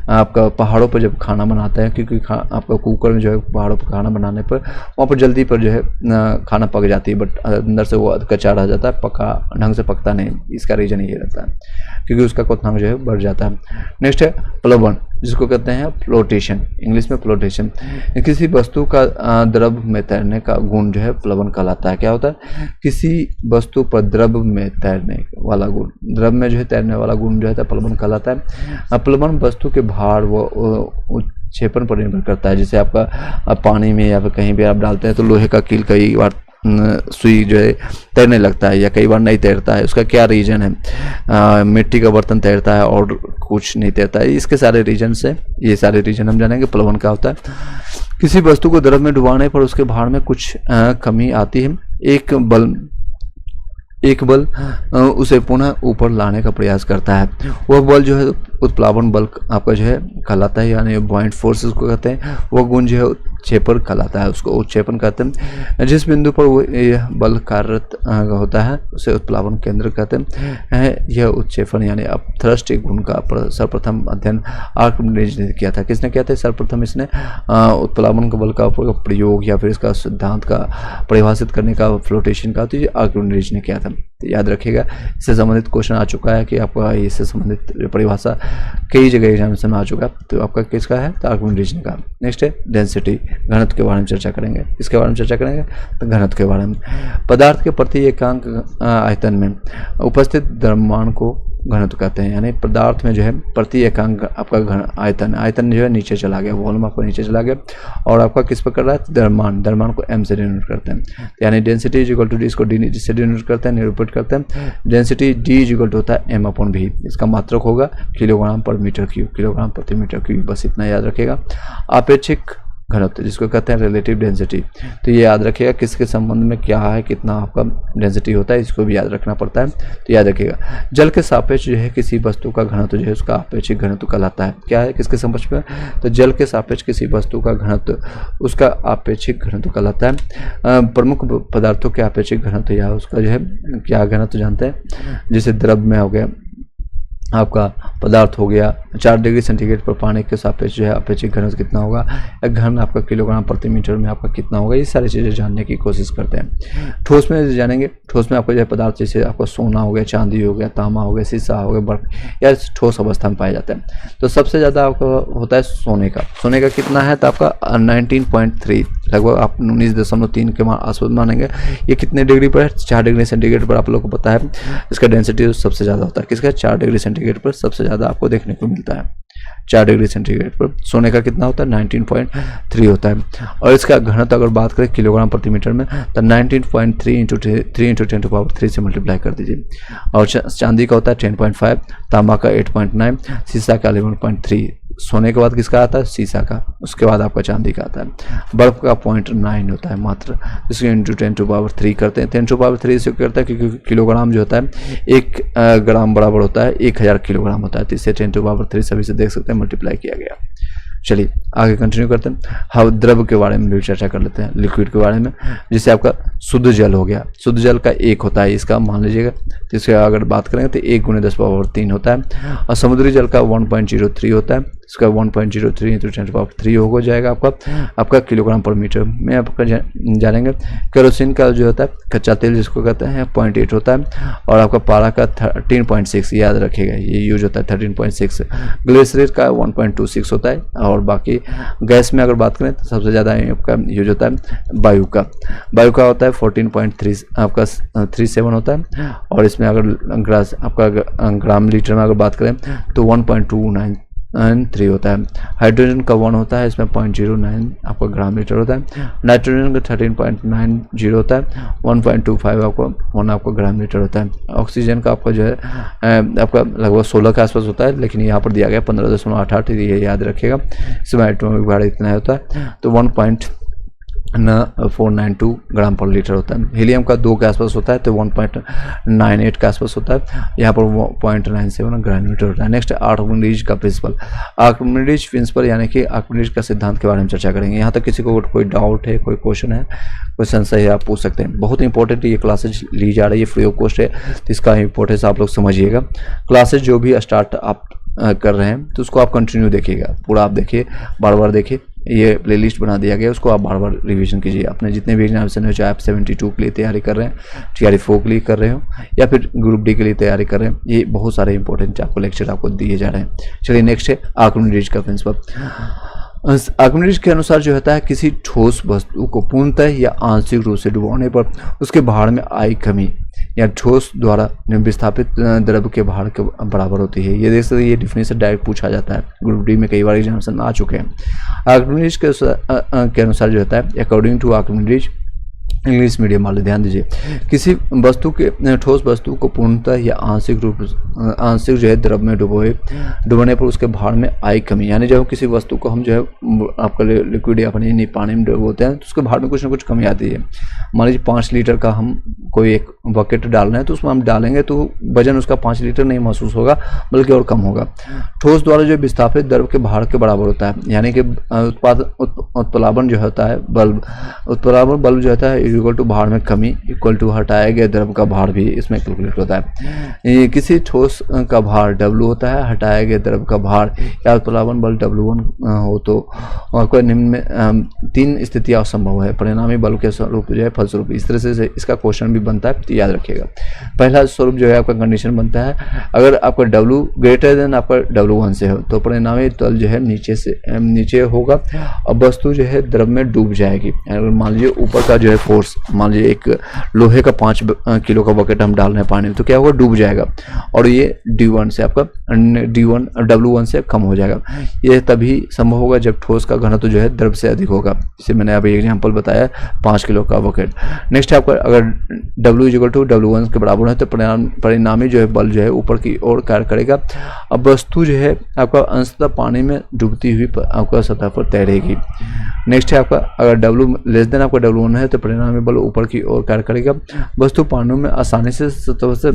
आपका पहाड़ों पर जब खाना बनाता है, क्योंकि आपका कुकर में जो है पहाड़ों पर खाना बनाने पर वहाँ पर जल्दी पर जो है खाना पक जाती है, बट अंदर से वो कच्चा रह जाता है, पका ढंग से पकता नहीं। इसका रीजन ये रहता है क्योंकि उसका क्वथनांक जो है बढ़ जाता है। नेक्स्ट है प्लवन, जिसको कहते हैं फ्लोटेशन, इंग्लिश में फ्लोटेशन। किसी वस्तु का द्रव में तैरने का गुण जो है प्लवन कहलाता है। क्या होता है? किसी वस्तु पर द्रव में तैरने वाला गुण, द्रव में जो है तैरने वाला गुण जो है प्लवन कहलाता है। प्लवन वस्तु के भार व क्षेपण पर निर्भर करता है। जैसे आपका पानी में या फिर कहीं भी आप डालते हैं तो लोहे का कील कई बार सुई जो है तैरने लगता है या कई बार नहीं तैरता है। उसका क्या रीजन है? मिट्टी का बर्तन तैरता है और कुछ नहीं तैरता है। इसके सारे रीजन से, ये सारे रीजन हम जानेंगे प्लवन क्या होता है। किसी वस्तु को द्रव में डुबाने पर उसके भार में कुछ कमी आती है। एक बल उसे पुनः ऊपर लाने का प्रयास करता है। वह बल जो है उत्प्लावन बल आपका जो है कहलाता है, यानी बॉइंट फोर्स उसको कहते हैं। वह गुण जो है उत्क्षेपण कहलाता है, उसको उत्क्षेपण कहते हैं। जिस बिंदु पर वो यह बल कार्यरत होता है उसे उत्प्लावन केंद्र कहते हैं। यह उत्क्षेपण यानी अब थ्रस्ट गुण का सर्वप्रथम अध्ययन आर्किमिडीज ने किया था। किसने किया था? सर्वप्रथम इसने उत्प्लावन के बल का प्रयोग या फिर इसका सिद्धांत का परिभाषित करने का, फ्लोटेशन का, तो ये आर्किमिडीज ने किया था। तो याद रखिएगा, इससे संबंधित क्वेश्चन आ चुका है कि आपका इससे संबंधित परिभाषा कई जगह एग्जामिनेशन में आ चुका है। तो आपका किसका है? तो आर्किमिडीज ने कहा। नेक्स्ट है डेंसिटी, घनत्व के बारे में चर्चा करेंगे। इसके बारे में चर्चा करेंगे तो घनत्व के बारे में। पदार्थ के प्रति एकांक आयतन में उपस्थित द्रव्यमान को घनत्व कहते हैं। यानी पदार्थ में जो है प्रति एकांक आपका आयतन जो है नीचे चला गया, वॉल्यूम आपका नीचे चला गया और आपका किस पर कर रहा है? द्रव्यमान को m से डिनोट करते हैं। यानी density is equal to D, इसको डी से डिनोट करते हैं, निरूपित करते हैं। Density D is equal to होता है m/v। इसका मात्रक होगा किलोग्राम पर मीटर क्यूब, किलोग्राम प्रति मीटर क्यूब। बस इतना याद रखिएगा। आपेक्षिक घनत्व जिसको कहते हैं रिलेटिव डेंसिटी, तो ये याद रखिएगा किसके संबंध में क्या है, कितना आपका डेंसिटी होता है, इसको भी याद रखना पड़ता है। तो याद रखिएगा जल के सापेक्ष जो है किसी वस्तु का घनत्व जो है उसका आपेक्षिक घनत्व कहलाता है। क्या है? किसके समझ में? तो जल के सापेक्ष किसी वस्तु का घनत्व उसका आपेक्षिक घनत्व कहलाता है। प्रमुख पदार्थों के आपेक्षिक घनत्व या उसका जो है क्या घनत्व जानते हैं? जैसे द्रव में हो गया, आपका पदार्थ हो गया, 4 डिग्री सेंटीग्रेड पर पानी के सापेक्ष जो है अपेक्षित घनत्व कितना होगा, घन आपका किलोग्राम प्रति मीटर में आपका कितना होगा, ये सारी चीज़ें जानने की कोशिश करते हैं। ठोस में जानेंगे, ठोस में आपको जो है पदार्थ जैसे आपका सोना हो गया, चांदी हो गया, तांबा हो गया, शीशा हो गया, बर्फ या ठोस अवस्था में पाए जाते हैं। तो सबसे ज़्यादा आपका होता है सोने का। सोने का कितना है, तो आपका 19.3 लगभग आप 19.3 के आसपास मानेंगे। ये कितने डिग्री पर है, 4 डिग्री सेंटीग्रेड पर आप लोगों को पता है इसका डेंसिटी सबसे ज़्यादा होता है। किसका, 4 डिग्री सेंटीग्रेड पर सबसे ज़्यादा आपको देखने को मिलता है। 4 डिग्री सेंटीग्रेड पर सोने का कितना होता है, 19.3 होता है। और इसका घनत्व अगर बात करें किलोग्राम प्रति मीटर में, तो 19.3 इंटू 10⁻³ से मल्टीप्लाई कर दीजिए। और चांदी का होता है 10.5, तांबा का 8.9, शीशा का 11.3। सोने के बाद किसका आता है, शीशा का, उसके बाद आपका चांदी का आता है। बर्फ का 0.9 होता है मात्र, इसको इंटू 10⁻³ करते हैं। 10⁻³ से करता है क्योंकि किलोग्राम जो होता है 1 ग्राम बराबर होता है 1000 किलोग्राम होता है, तो इससे 10⁻³ सभी से देख सकते हैं मल्टीप्लाई किया गया। चलिए आगे कंटिन्यू करते हैं। हम द्रव के बारे में भी चर्चा कर लेते हैं, लिक्विड के बारे में। जैसे आपका शुद्ध जल हो गया, शुद्ध जल का 1 होता है इसका, मान लीजिएगा, तो इसके अगर बात करेंगे तो 1 × 10⁻³ होता है। और समुद्री जल का 1.03 होता है, इसका 1.03 इंटू 10⁻³ हो जाएगा आपका किलोग्राम पर मीटर में आपका जानेंगे। केरोसिन का जो होता है कच्चा तेल जिसको कहते हैं 0.8 होता है। और आपका पारा का 13.6 याद रखिएगा, ये यूज होता है 13.6। ग्लिसरीन का 1.26 होता है। और बाकी गैस में अगर बात करें तो सबसे ज़्यादा आपका यूज होता है वायु का होता है 14.3 आपका 37 होता है। और इसमें अगर आपका ग्राम लीटर में अगर बात करें तो 1.293 होता है। हाइड्रोजन का 1 होता है, इसमें 0.09 आपका ग्राम लीटर होता है। नाइट्रोजन का 13.90 होता है, 1.25 आपका ग्राम लीटर होता है। ऑक्सीजन का आपका जो है आपका लगभग 16 के आसपास होता है, लेकिन यहाँ पर दिया गया 15.88, ये याद रखिएगा। इसमें एटॉमिक भार इतना होता है, तो 1.492 ग्राम पर लीटर होता है। हीलियम का 2 के आसपास होता है, तो 1.98 के आसपास होता है। यहाँ पर 0.97 ग्राम लीटर होता है। नेक्स्ट आर्किमिडीज का प्रिंसिपल। आर्किमिडीज प्रिंसिपल यानी कि आर्किमिडीज का सिद्धांत के बारे में चर्चा करेंगे। यहाँ तक किसी को कोई डाउट है, कोई क्वेश्चन है, कोई संशय है, आप पूछ सकते हैं। बहुत इंपॉर्टेंट ये क्लासेज ली जा रही है, फ्री ऑफ कॉस्ट है, तो इसका इंपॉर्टेंस आप लोग समझिएगा। क्लासेज जो भी स्टार्ट आप कर रहे हैं तो उसको आप कंटिन्यू देखिएगा, पूरा आप देखिए, बार बार देखिए। ये प्लेलिस्ट बना दिया गया, उसको आप बार बार रिवीजन कीजिए। अपने जितने भी एग्जामिनेशन हो, चाहे आप 72 के लिए तैयारी कर रहे हैं, TRE4 के लिए कर रहे हो, या फिर ग्रुप डी के लिए तैयारी कर रहे हैं, ये बहुत सारे इंपॉर्टेंट आपको लेक्चर आपको दिए जा रहे हैं। चलिए नेक्स्ट है आर्किमिडीज का प्रिंसिपल। आर्किमिडीज के अनुसार जो होता है, किसी ठोस वस्तु को पूर्णतः या आंशिक रूप से डुबोने पर उसके भार में आई कमी या ठोस द्वारा विस्थापित द्रव के भार के बराबर होती है। ये देख सकते हैं, ये डिफिनेशन डायरेक्ट पूछा जाता है, ग्रुप डी में कई बार एग्जामिनेशन में आ चुके हैं। आर्किमिडीज के अनुसार जो होता है, according to Archimedes, English medium वाले ध्यान दीजिए, किसी वस्तु के ठोस वस्तु को पूर्णतः या आंशिक जो है द्रव में डुबोने पर उसके भार में आई कमी, यानी जब किसी वस्तु को हम जो है आपका लिक्विड या पानी में डुबोते हैं तो उसके भार में कुछ ना कुछ कमी आती है। मान लीजिए 5 लीटर का हम कोई एक बकेट डाल रहे हैं, तो उसमें हम डालेंगे तो वजन उसका 5 लीटर नहीं महसूस होगा, बल्कि और कम होगा। ठोस द्वारा जो विस्थापित द्रव के भार के बराबर होता है, यानी कि उत्प्लावन जो होता है बल्ब जो होता है इक्वल टू भार में कमी इक्वल टू हटाया गया द्रव का भार भी इसमें कैलकुलेट होता है। किसी ठोस का भार W होता है, हटाया गया द्रव का भार या उत्प्लावन बल W1 हो तो आपको निम्न में 3 स्थितियां संभव है। परिणामी बल के स्वरूप जो है फलस्वरूप, इस तरह से इसका क्वेश्चन भी बनता है, तो याद रखिएगा। पहला स्वरूप जो है आपका कंडीशन बनता है, अगर आपका W ग्रेटर देन आपका W1 से हो तो परिणामी तल जो है नीचे होगा और वस्तु जो है द्रव में डूब जाएगी। अगर मान लीजिए ऊपर का जो है फोर्स, मान लीजिए एक लोहे का 5 किलो का बकेट हम डाल रहे हैं पानी में, तो क्या होगा, डूब जाएगा और ये D1 से आपका W1 से कम हो जाएगा। यह तभी संभव होगा जब ठोस का घनत्व जो है द्रव से अधिक होगा। जैसे मैंने अभी एग्जांपल बताया 5 किलो का बकेट। नेक्स्ट आपका अगर W = W1 के बराबर है तो परिणामी जो है बल जो है ऊपर की ओर कार्य करेगा। अब वस्तु जो है आपका अंशतः पानी में डूबती हुई आपका सतह पर तैरेगी। नेक्स्ट है आपका अगर W लेस देन आपका W1 है तो परिणामी बल ऊपर की ओर कार्य करेगा। वस्तु पानी में आसानी से सतह से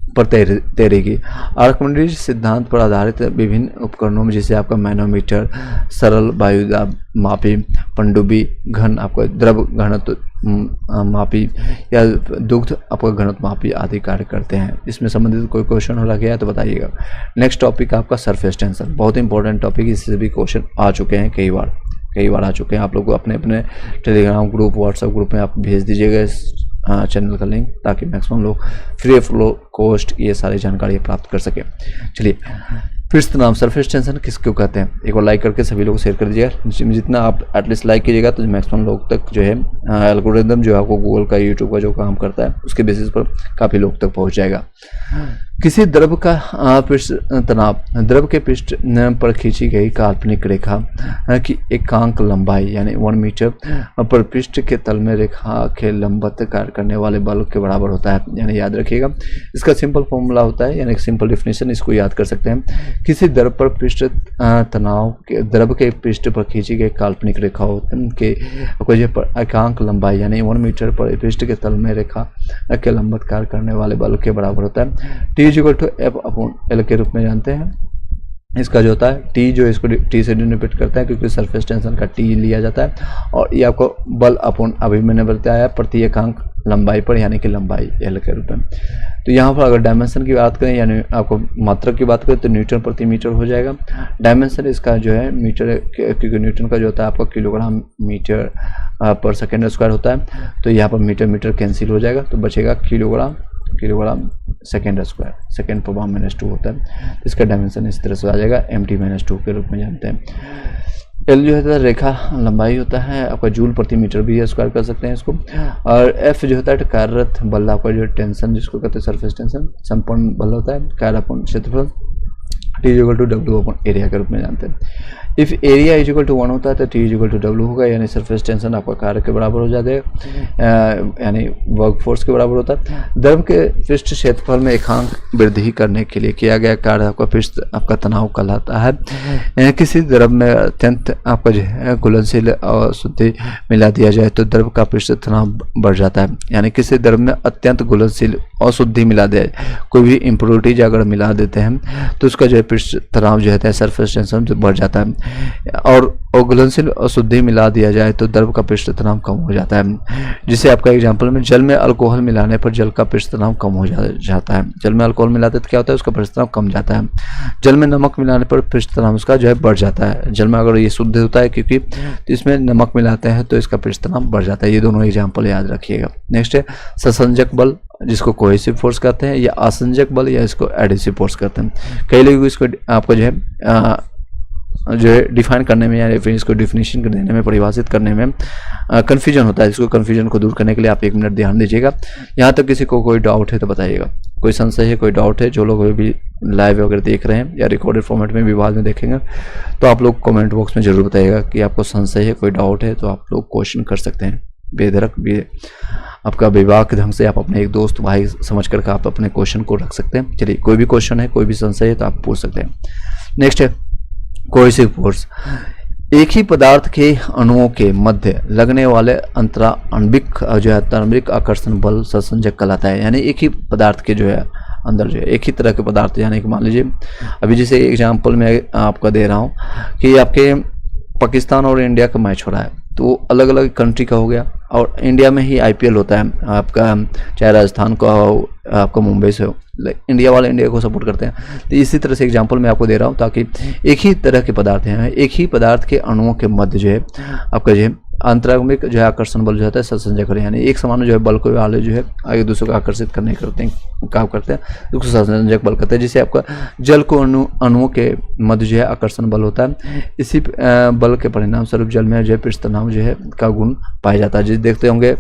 पर तैरेगी। आर्किमिडीज सिद्धांत पर आधारित विभिन्न उपकरणों में जैसे आपका मैनोमीटर, सरल वायुदाब मापी, पनडुब्बी, घन आपका द्रव घनत्व मापी या दुग्ध आपका घनत्व मापी आदि कार्य करते हैं। इसमें संबंधित कोई क्वेश्चन हो रहा है तो बताइएगा। नेक्स्ट टॉपिक आपका सरफेस टेंशन, बहुत इंपॉर्टेंट टॉपिक, इससे भी क्वेश्चन आ चुके हैं कई बार आ चुके हैं। आप लोग को अपने अपने टेलीग्राम ग्रुप, व्हाट्सएप ग्रुप में आप भेज दीजिएगा इस चैनल का लिंक, ताकि मैक्सिमम लोग फ्री ऑफ कॉस्ट ये सारी जानकारी प्राप्त कर सके। चलिए, पृष्ठ नाम सरफेस टेंशन किसको कहते हैं, एक बार लाइक करके सभी लोग शेयर कर दीजिएगा। जितना आप एटलीस्ट लाइक कीजिएगा तो मैक्सिमम लोग तक जो है एल्गोरिदम जो आपको गूगल का, यूट्यूब का जो काम करता है उसके बेसिस पर काफ़ी लोग तक पहुंच जाएगा। किसी द्रव का पृष्ठ तनाव, द्रव के पृष्ठ पर खींची गई काल्पनिक रेखा की एकांक लंबाई यानी 1 मीटर पर पृष्ठ के तल में रेखा के लंबवत कार्य करने वाले बल के बराबर होता है। यानी याद रखिएगा, इसका सिंपल फॉर्मूला होता है, यानी सिंपल डेफिनेशन, इसको याद कर सकते हैं। किसी द्रव पर पृष्ठ तनाव के द्रव के पृष्ठ पर खींची गई काल्पनिक रेखा के एकांक लंबाई यानी 1 मीटर पर पृष्ठ के तल में रेखा के लंबवत कार्य करने वाले बल के बराबर होता है। T = F/L के रूप में जानते हैं। इसका जो होता है T जो इसको T से डिनोट करता है, क्योंकि सरफेस टेंशन का T लिया जाता है, और ये आपको बल अपॉन अभी मैंने बताया प्रति एकांक लंबाई पर यानी कि लंबाई L के रूप में। तो यहाँ पर अगर डायमेंशन की बात करें यानी आपको मात्रक की बात करें तो न्यूटन प्रति मीटर हो जाएगा। डायमेंशन इसका जो है मीटर, क्योंकि न्यूटन का जो होता है आपका किलोग्राम मीटर पर सेकेंड स्क्वायर होता है, तो यहाँ पर मीटर कैंसिल हो जाएगा, तो बचेगा किलोग्राम सेकेंड स्क्वायर, सेकेंड पर -2 होता है। इसका डायमेंशन इस तरह से आ जाएगा, mt-2 के रूप में जानते हैं। एल जो है रेखा लंबाई होता है आपका जूल प्रति मीटर भी स्क्वायर कर सकते हैं इसको। और एफ जो होता है कार्यरत बल, आपका जो टेंशन जिसको कहते हैं सरफेस टेंशन, संपूर्ण बल होता है, कार्य अपॉन क्षेत्रफल। T = W अपॉन एरिया के रूप में जानते हैं। इफ एरिया = 1 होता है तो T = W होगा, यानी सरफेस टेंशन आपका कार्य के बराबर हो जाता है, यानी वर्क फोर्स के बराबर होता है। द्रव के पृष्ठ क्षेत्रफल में एकांक वृद्धि करने के लिए किया गया कार्य आपका पृष्ठ आपका तनाव कहलाता है। किसी द्रव में अत्यंत आपका जो है घुलनशील और शुद्धि मिला दिया जाए तो द्रव का पृष्ठ तनाव बढ़ जाता है। यानी किसी द्रव में अत्यंत घुलनशील और शुद्धि मिला दे, कोई भी इम्प्योरिटीज अगर मिला देते हैं तो उसका जो है पृष्ठ तनाव जो है सरफेस टेंशन बढ़ जाता है। और घुलनशील अशुद्धि मिला दिया जाए तो द्रव का पृष्ठ तनाव कम हो जाता है। जिसे आपका एग्जांपल में जल में अल्कोहल मिलाने पर जल का पृष्ठ तनाव कम हो जाता है। जल में अल्कोहल मिलाते तो क्या होता है, उसका पृष्ठ तनाव कम जाता है। जल में नमक मिलाने पर पृष्ठ तनाव उसका जो है बढ़ जाता है। जल में अगर ये शुद्ध होता है क्योंकि तो इसमें नमक मिलाते हैं तो इसका पृष्ठ तनाव बढ़ जाता है। ये दोनों एग्जाम्पल याद रखिएगा। नेक्स्ट है ससंजक बल, जिसको कोहेसिव फोर्स कहते हैं, या असंजक बल, या इसको एडिसिव फोर्स कहते हैं। कई लोग इसको आपको जो है डिफाइन करने में या फिर इसको डिफिनीशन देने में, परिभाषित करने में कन्फ्यूजन होता है। इसको कन्फ्यूजन को दूर करने के लिए आप 1 मिनट ध्यान दीजिएगा। यहाँ तक किसी को कोई डाउट है तो बताइएगा, कोई संशय है, कोई डाउट है। जो लोग अभी लाइव वगैरह देख रहे हैं या रिकॉर्डेड फॉर्मेट में भी बाद में देखेंगे तो आप लोग कमेंट बॉक्स में जरूर बताइएगा कि आपको संशय है, कोई डाउट है, तो आप लोग क्वेश्चन कर सकते हैं बेधड़क भी। आपका विवाक ढंग से आप अपने एक दोस्त भाई समझ कर आप अपने क्वेश्चन को रख सकते हैं। चलिए, कोई भी क्वेश्चन है, कोई भी संशय है तो आप पूछ सकते हैं। नेक्स्ट है कोहेसिव फोर्स। एक ही पदार्थ के अणुओं के मध्य लगने वाले अंतराण्विक जो है तांत्रिक आकर्षण बल ससंजक कहलाता है। यानी एक ही पदार्थ के जो है अंदर जो है एक ही तरह के पदार्थ, यानी कि मान लीजिए अभी जैसे एग्जांपल मैं आपका दे रहा हूँ कि आपके पाकिस्तान और इंडिया का मैच हो रहा है, तो अलग अलग कंट्री का हो गया, और इंडिया में ही IPL होता है आपका, चाहे राजस्थान का हो, आपका मुंबई से हो, इंडिया वाले इंडिया को सपोर्ट करते हैं। तो इसी तरह से एग्जांपल मैं आपको दे रहा हूं ताकि एक ही तरह के पदार्थ हैं, एक ही पदार्थ के अणुओं के मध्य जो है आपका जो है अंतराण्विक जो है आकर्षण बल जो होता है ससंजक करें, यानी एक समान जो है बल को वाले जो है एक दूसरे को आकर्षित करने करते हैं, काम करते हैं, उसको ससंजक बल कहते हैं। जिसे आपका जल को अणुओं के मध्य जो है आकर्षण बल होता है। इसी बल के परिणाम स्वरूप जल में जो है पृष्ठ तनाव जो है का गुण पाया जाता है। जिसे देखते होंगे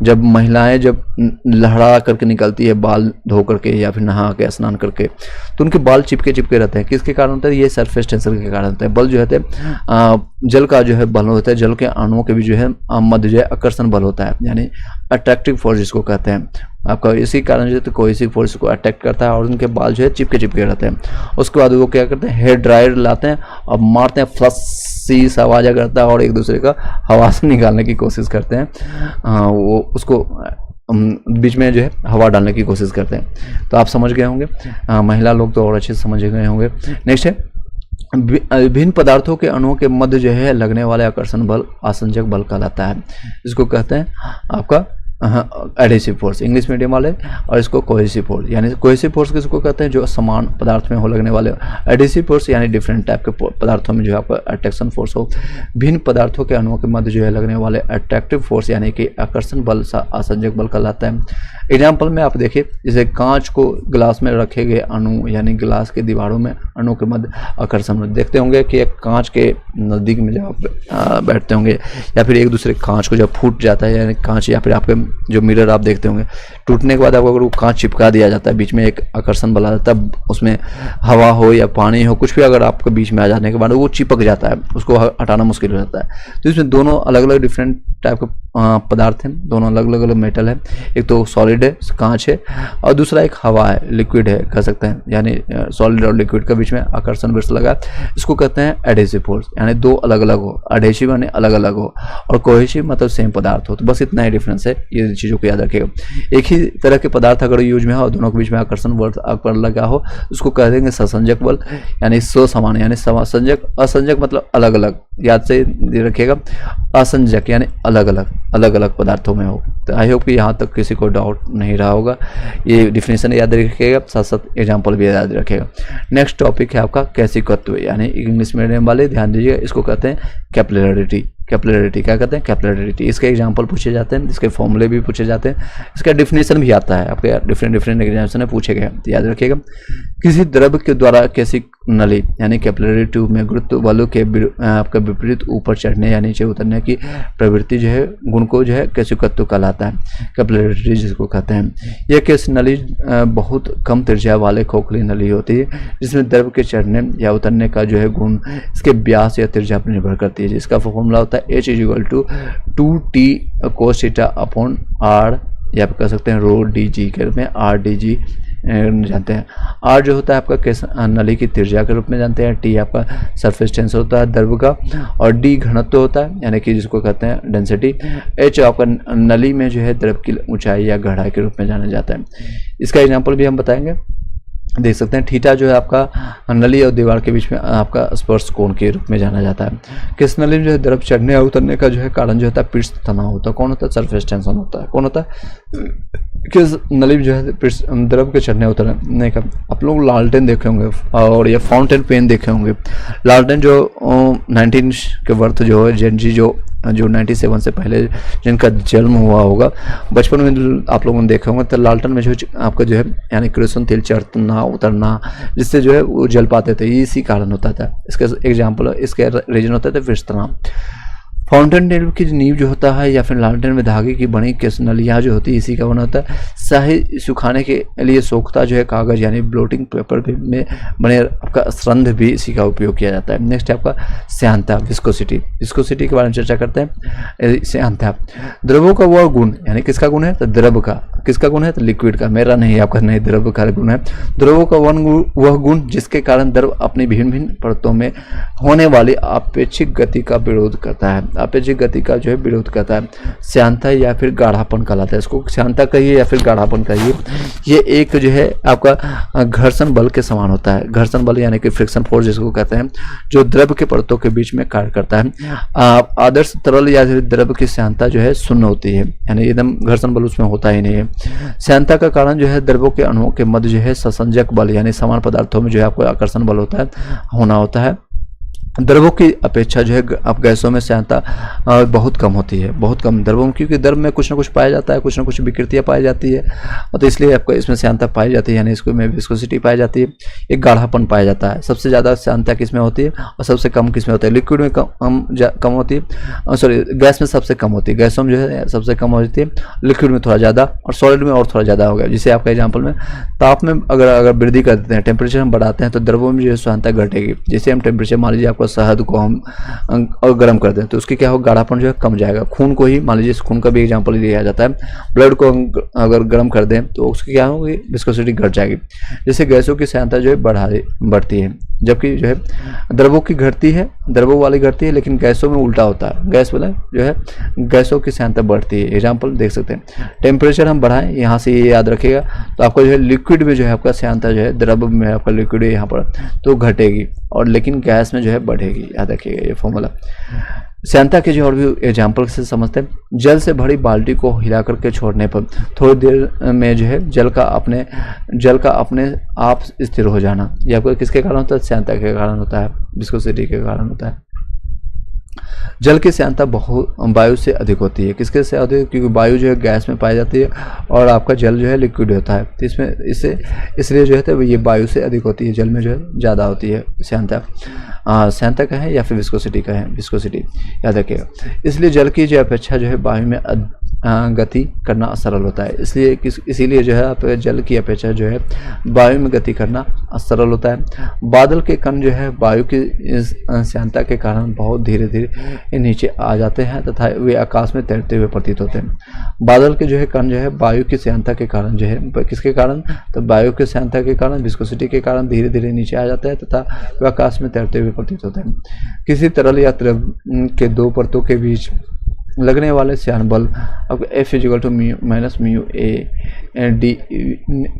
जब महिलाएं जब लहरा करके निकलती है बाल धो करके या फिर नहा के स्नान करके, तो उनके बाल चिपके चिपके रहते हैं। किसके कारण होता है? ये सरफेस टेंशन के कारण होता है। बल जो है जल का जो है बल होता है, जल के अणुओं के भी जो है मध्य जो है आकर्षण बल होता है, यानी अट्रैक्टिव फोर्स जिसको कहते हैं आपका। इसी कारण जो है कोहेसिव फोर्स को अट्रैक्ट करता है और उनके बाल जो है चिपके चिपके रहते हैं। उसके बाद वो क्या करते हैं, हेयर ड्रायर लाते हैं और मारते हैं, फ्लसी सा आवाज़ करता है और एक दूसरे का हवा से निकालने की कोशिश करते हैं। वो उसको बीच में जो है हवा डालने की कोशिश करते हैं। तो आप समझ गए होंगे, महिला लोग तो और अच्छे से समझ गए होंगे। नेक्स्ट है विभिन्न पदार्थों के अणुओं के मध्य जो है लगने वाले आकर्षण बल आसंजक बल कहलाता है। इसको कहते हैं आपका एडहेसिव फोर्स, इंग्लिश मीडियम वाले, और इसको कोहेसिव फोर्स, यानी कोहेसिव फोर्स किसको कहते हैं, जो समान पदार्थ में हो लगने वाले। एडहेसिव फोर्स यानी डिफरेंट टाइप के पदार्थों में जो है आपका अट्रैक्शन फोर्स हो। भिन्न पदार्थों के अणुओं के मध्य जो है लगने वाले अट्रैक्टिव फोर्स यानी कि आकर्षण बल आसंजक बल कहलाता है। एग्जाम्पल में आप देखिए, जैसे कांच को ग्लास में रखे गए अणु यानी ग्लास के दीवारों में अणु के मध्य आकर्षण देखते होंगे कि एक कांच के नज़दीक में जब आप बैठते होंगे या फिर एक दूसरे कांच को जब फूट जाता है, यानी कांच या फिर आपके जो मिरर आप देखते होंगे, टूटने के बाद आपको अगर वो कांच चिपका दिया जाता है, बीच में एक आकर्षण बल आ जाता है, उसमें हवा हो या पानी हो, कुछ भी अगर आपके बीच में आ जाने के बाद वो चिपक जाता है, उसको हटाना मुश्किल हो जाता है। तो इसमें दोनों अलग अलग डिफरेंट टाइप के पदार्थ हैं, दोनों अलग अलग मेटल है। एक तो सॉलिड है, कांच है, और दूसरा एक हवा है, लिक्विड है कह सकते हैं, यानी सॉलिड और लिक्विड के बीच में आकर्षण बल लगा, इसको कहते हैं एडहेसिव फोर्स। यानी दो अलग अलग हो, एडहेसिव यानी अलग अलग हो, और कोहेसिव मतलब सेम पदार्थ हो। तो बस इतना ही डिफरेंस है, ये चीज़ों को याद रखिएगा। एक ही तरह के पदार्थ अगर यूज में हो, दोनों के बीच में आकर्षण बल लगा हो, उसको कह देंगे ससंजक बल, यानी समान यानी संजक। असंजक मतलब अलग अलग, याद से रखिएगा, असंजक यानी अलग अलग पदार्थों में हो। तो आई होप कि यहाँ तक किसी को डाउट नहीं रहा होगा। ये डिफिनेशन याद रखिएगा, साथ साथ एग्जाम्पल भी याद रखिएगा। नेक्स्ट टॉपिक है आपका कैसिकत्व, यानी इंग्लिश मीडियम वाले ध्यान दीजिएगा, इसको कहते हैं कैपिलरिटी। कैपिलरिटी क्या कहते हैं, कैपिलरिटी। इसके एग्जाम्पल पूछे जाते हैं, इसके फॉर्मूले भी पूछे जाते हैं, इसका डिफिनेशन भी आता है आपके डिफरेंट एग्जाम्स में पूछे गए, तो याद रखिएगा। किसी द्रव के द्वारा कैसी नली यानी कैपिलरी ट्यूब में गुरुत्व बलों के आपका विपरीत ऊपर चढ़ने या नीचे उतरने की प्रवृत्ति जो है, गुण को जो है कैसिकत्व कहलाता है, कैपिलरिटी जिसको कहते हैं। यह कैसी नली बहुत कम त्रिज्या वाले खोखली नली होती है, जिसमें द्रव के चढ़ने या उतरने का जो है गुण इसके व्यास या त्रिज्या पर निर्भर करती है। जिसका फॉर्मूला होता है H = 2T cos θ upon R, या आप कह सकते हैं रो dg के रूप में, RdG जानते हैं। R जो होता है आपका नली की त्रिज्या के रूप में जानते हैं, T आपका सरफेस टेंसर होता है द्रव का, और D घनत्व होता है यानी कि जिसको कहते हैं डेंसिटी। H आपका नली में जो है द्रव की ऊंचाई या गहराई के रूप में जाना जाता है। इसका एग्जाम्पल भी हम बताएंगे, देख सकते हैं। थीटा जो है आपका नली और दीवार के बीच में आपका स्पर्श कोण के रूप में जाना जाता है। किस नली में जो है द्रव चढ़ने और उतरने का जो है कारण जो होता है पृष्ठ तनाव होता है। कौन होता है, सरफेस टेंशन होता है। कौन होता है, किस नली में जो है द्रव के चढ़ने उतरने का। आप लोग लालटेन देखे होंगे और ये फाउंटेन पेन देखे होंगे। लालटेन जो 19 के वर्थ जो है जेनजी जो 97 से पहले जिनका जन्म हुआ होगा, बचपन में आप लोगों ने देखा होगा, तो लालटेन में जो आपका जो है यानी केरोसिन तेल चढ़ना उतरना, जिससे जो है वो जल पाते थे, इसी कारण होता था। इसका एग्जाम्पल, इसके रीजन होता था पृष्ठ तनाव। फाउंटेन टेन की नींव जो होता है या फिर लालटेन में धागे की बनी केस नलियाँ जो होती है, इसी का बना होता है। शाही सुखाने के लिए सोखता जो है कागज यानी ब्लोटिंग पेपर में बने आपका संद भी इसी का उपयोग किया जाता है। नेक्स्ट है आपका श्यानता, विस्कोसिटी। विस्कोसिटी के बारे में चर्चा करते हैं। श्यानता द्रवों का वह गुण, यानी किसका गुण है, तो द्रव का। किसका गुण है, तो लिक्विड का, मेरा नहीं आपका नहीं, द्रव का गुण है। द्रवों का वह गुण जिसके कारण द्रव अपनी भिन्न भिन्न परतों में होने वाली अपेक्षित गति का विरोध करता है। अपेक्षित गति का जो है विरोध करता है। श्यानता या फिर गाढ़ापन कहलाता है। इसको श्यानता कहिए या फिर गाढ़ापन कहिए। ये एक जो है आपका घर्षण बल के समान होता है। घर्षण बल यानी कि फ्रिक्शन फोर्स जिसको कहते हैं, जो द्रव के परतों के बीच में कार्य करता है। आदर्श तरल या द्रव की श्यानता जो है शून्य होती है, यानी एकदम घर्षण बल उसमें होता ही नहीं है। श्यानता का कारण जो है द्रवों के अणुओं के मध्य जो है ससंजक बल यानी समान पदार्थों में जो है आपको आकर्षण बल होता है, होना होता है। द्रवों की अपेक्षा जो है अब गैसों में श्यानता बहुत कम होती है, बहुत कम द्रवों में, क्योंकि द्रव में कुछ ना कुछ पाया जाता है, कुछ ना कुछ विकृतियाँ पाई जाती है, और तो इसलिए आपको इसमें श्यानता पाई जाती है, यानी इसको में विस्कोसिटी पाई जाती है, एक गाढ़ापन पाया जाता है। सबसे ज़्यादा श्यानता किसमें होती है और सबसे कम किसमें होती है? लिक्विड में कम होती है, सॉरी गैस में सबसे कम होती है। गैसों में जो है सबसे कम होती है, लिक्विड में थोड़ा ज़्यादा, और सॉलिड में और थोड़ा ज़्यादा होगा। जिसे आपका एग्जाम्पल में ताप में अगर वृद्धि कर देते हैं, टेम्परेचर हम बढ़ाते हैं, तो द्रवों में जो है श्यानता घटेगी। जैसे हम टेम्परेचर मान लीजिए आपका शहद को हम और गर्म कर दें तो उसकी क्या हो, गाढ़ापन जो है कम जाएगा। खून को ही मान लीजिए, खून का भी एग्जाम्पल लिया जाता है, ब्लड को अगर गर्म कर दें तो उसकी क्या होगी, विस्कोसिटी घट जाएगी। जैसे गैसों की सांद्रता जो है बढ़ती है, जबकि जो है द्रवों की घटती है, द्रवों वाली घटती है, लेकिन गैसों में उल्टा होता है। गैस वाला जो है गैसों की सांद्रता बढ़ती है। एग्जाम्पल देख सकते हैं, टेम्परेचर हम बढ़ाएं, यहाँ से ये याद रखिएगा, तो आपको जो है लिक्विड में जो है आपका सांद्रता जो है, द्रव में आपका लिक्विड है यहाँ पर तो घटेगी, और लेकिन गैस में जो है बढ़ेगी। याद रखिएगा ये फॉर्मूला। सांद्रता के जो और भी एग्जाम्पल से समझते हैं, जल से भरी बाल्टी को हिला करके छोड़ने पर थोड़ी देर में जो है जल का अपने आप स्थिर हो जाना, यह आपको किसके कारण होता है, सांद्रता के कारण होता है, विस्कोसिटी के कारण होता है। जल की सांद्रता बहुत वायु से अधिक होती है। किसके से अधिक, क्योंकि वायु जो है गैस में पाई जाती है और आपका जल जो है लिक्विड होता है, तो इसलिए जो है ये वायु से अधिक होती है, जल में जो है ज़्यादा होती है सांद्रता। सांद्रता का है या फिर विस्कोसिटी का है, विस्कोसिटी याद रखिएगा। इसलिए जल की जो अपेक्षा जो है वायु में गति करना सरल होता है। इसीलिए जो है आप जल की अपेक्षा जो है वायु में गति करना सरल होता है। बादल के कण जो है वायु की सांद्रता के कारण बहुत धीरे धीरे नीचे आ जाते हैं तथा वे आकाश में तैरते हुए प्रतीत होते हैं। बादल के जो है कण जो है वायु की सांद्रता के कारण जो है, किसके कारण, तो वायु की सांद्रता के कारण, विस्कोसिटी के कारण धीरे धीरे नीचे आ जाते हैं तथा वे आकाश में तैरते हुए प्रतीत होते हैं। किसी तरल या द्रव के दो परतों के बीच लगने वाले श्यान बल अब F = minus mu A D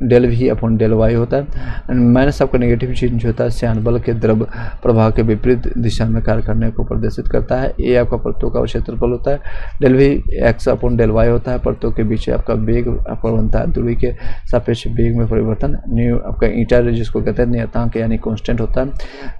del V upon del Y होता है। माइनस आपका नेगेटिव चिन्ह होता है, श्यान बल के द्रव प्रवाह के विपरीत दिशा में कार्य करने को प्रदर्शित करता है। ए आपका परतों का क्षेत्रफल होता है, del V X upon del Y होता है। परतों के बीच आपका वेग आपका बनता है, दूरी के सापेक्ष वेग में परिवर्तन। न्यू आपका ईटा जिसको कहते हैं नियतांक यानी कांस्टेंट होता है।